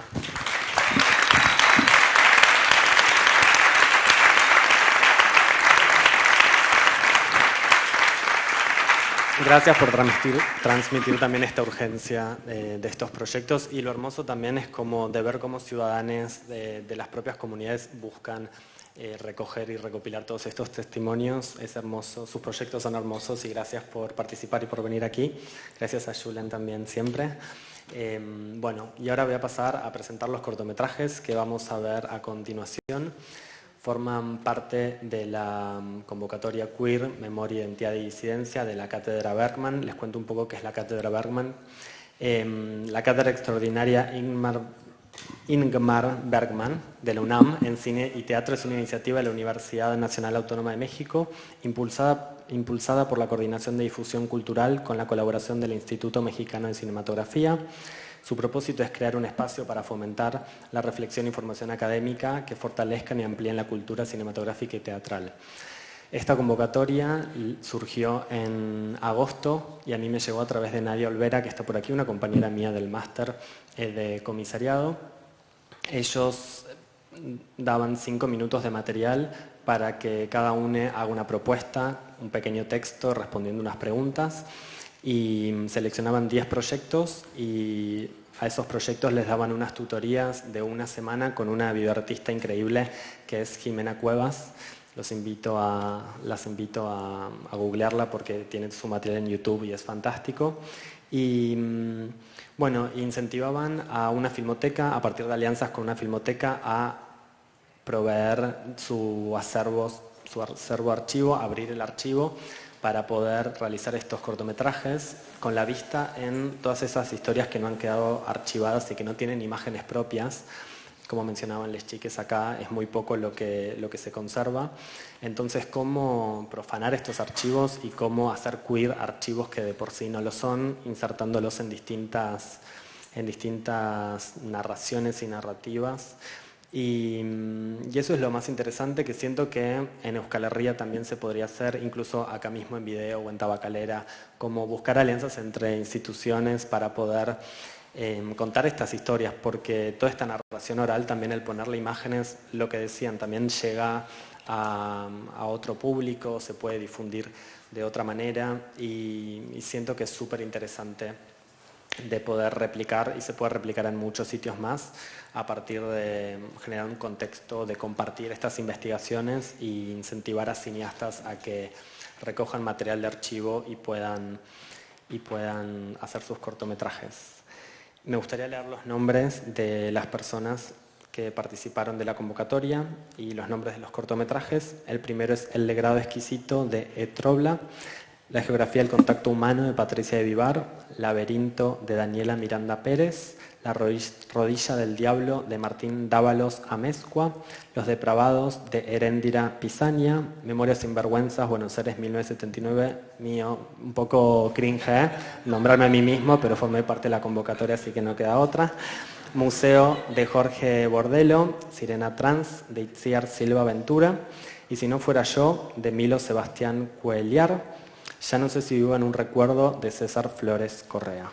Gracias por transmitir también esta urgencia de estos proyectos, y lo hermoso también es como de ver cómo ciudadanos de las propias comunidades buscan recoger y recopilar todos estos testimonios. Es hermoso, sus proyectos son hermosos y gracias por participar y por venir aquí. Gracias a Julen también siempre. Bueno, y ahora voy a pasar a presentar los cortometrajes que vamos a ver a continuación. Forman parte de la convocatoria Queer, Memoria, Identidad y Disidencia de la Cátedra Bergman. Les cuento un poco qué es la Cátedra Bergman. La Cátedra Extraordinaria Ingmar Bergman de la UNAM en Cine y Teatro es una iniciativa de la Universidad Nacional Autónoma de México impulsada por la Coordinación de Difusión Cultural con la colaboración del Instituto Mexicano de Cinematografía. Su propósito es crear un espacio para fomentar la reflexión y formación académica que fortalezcan y amplíen la cultura cinematográfica y teatral. Esta convocatoria surgió en agosto y a mí me llegó a través de Nadia Olvera, que está por aquí, una compañera mía del máster de comisariado. Ellos daban 5 minutos de material para que cada uno haga una propuesta, un pequeño texto respondiendo unas preguntas, y seleccionaban 10 proyectos y a esos proyectos les daban unas tutorías de una semana con una videoartista increíble que es Jimena Cuevas. Las invito a googlearla porque tiene su material en YouTube y es fantástico. Y bueno, incentivaban a una filmoteca, a partir de alianzas con una filmoteca, a proveer su acervo archivo, abrir el archivo para poder realizar estos cortometrajes con la vista en todas esas historias que no han quedado archivadas y que no tienen imágenes propias. Como mencionaban les chiques acá, es muy poco lo que se conserva. Entonces, cómo profanar estos archivos y cómo hacer queer archivos que de por sí no lo son, insertándolos en distintas narraciones y narrativas. Y eso es lo más interesante, que siento que en Euskal Herria también se podría hacer, incluso acá mismo en Video o en Tabacalera, como buscar alianzas entre instituciones para poder contar estas historias, porque toda esta narración oral, también el ponerle imágenes, lo que decían, también llega a otro público, se puede difundir de otra manera y siento que es súper interesante de poder replicar y se puede replicar en muchos sitios más a partir de generar un contexto de compartir estas investigaciones e incentivar a cineastas a que recojan material de archivo y puedan hacer sus cortometrajes. Me gustaría leer los nombres de las personas que participaron de la convocatoria y los nombres de los cortometrajes. El primero es El Legrado Exquisito de Etrobla, La Geografía del Contacto Humano de Patricia de Vivar, Laberinto de Daniela Miranda Pérez, La Rodilla del Diablo de Martín Dávalos Amezcua, Los Depravados de Heréndira Pisaña, Memorias Sinvergüenzas, Buenos Aires 1979, mío, un poco cringe, nombrarme a mí mismo, pero formé parte de la convocatoria, así que no queda otra. Museo de Jorge Bordelo, Sirena Trans de Itziar Silva Ventura, Y si no fuera yo, de Milo Sebastián Cuellar. Ya no sé si vivo en un recuerdo, de César Flores Correa.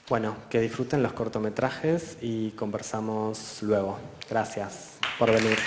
Bueno, que disfruten los cortometrajes y conversamos luego. Gracias por venir.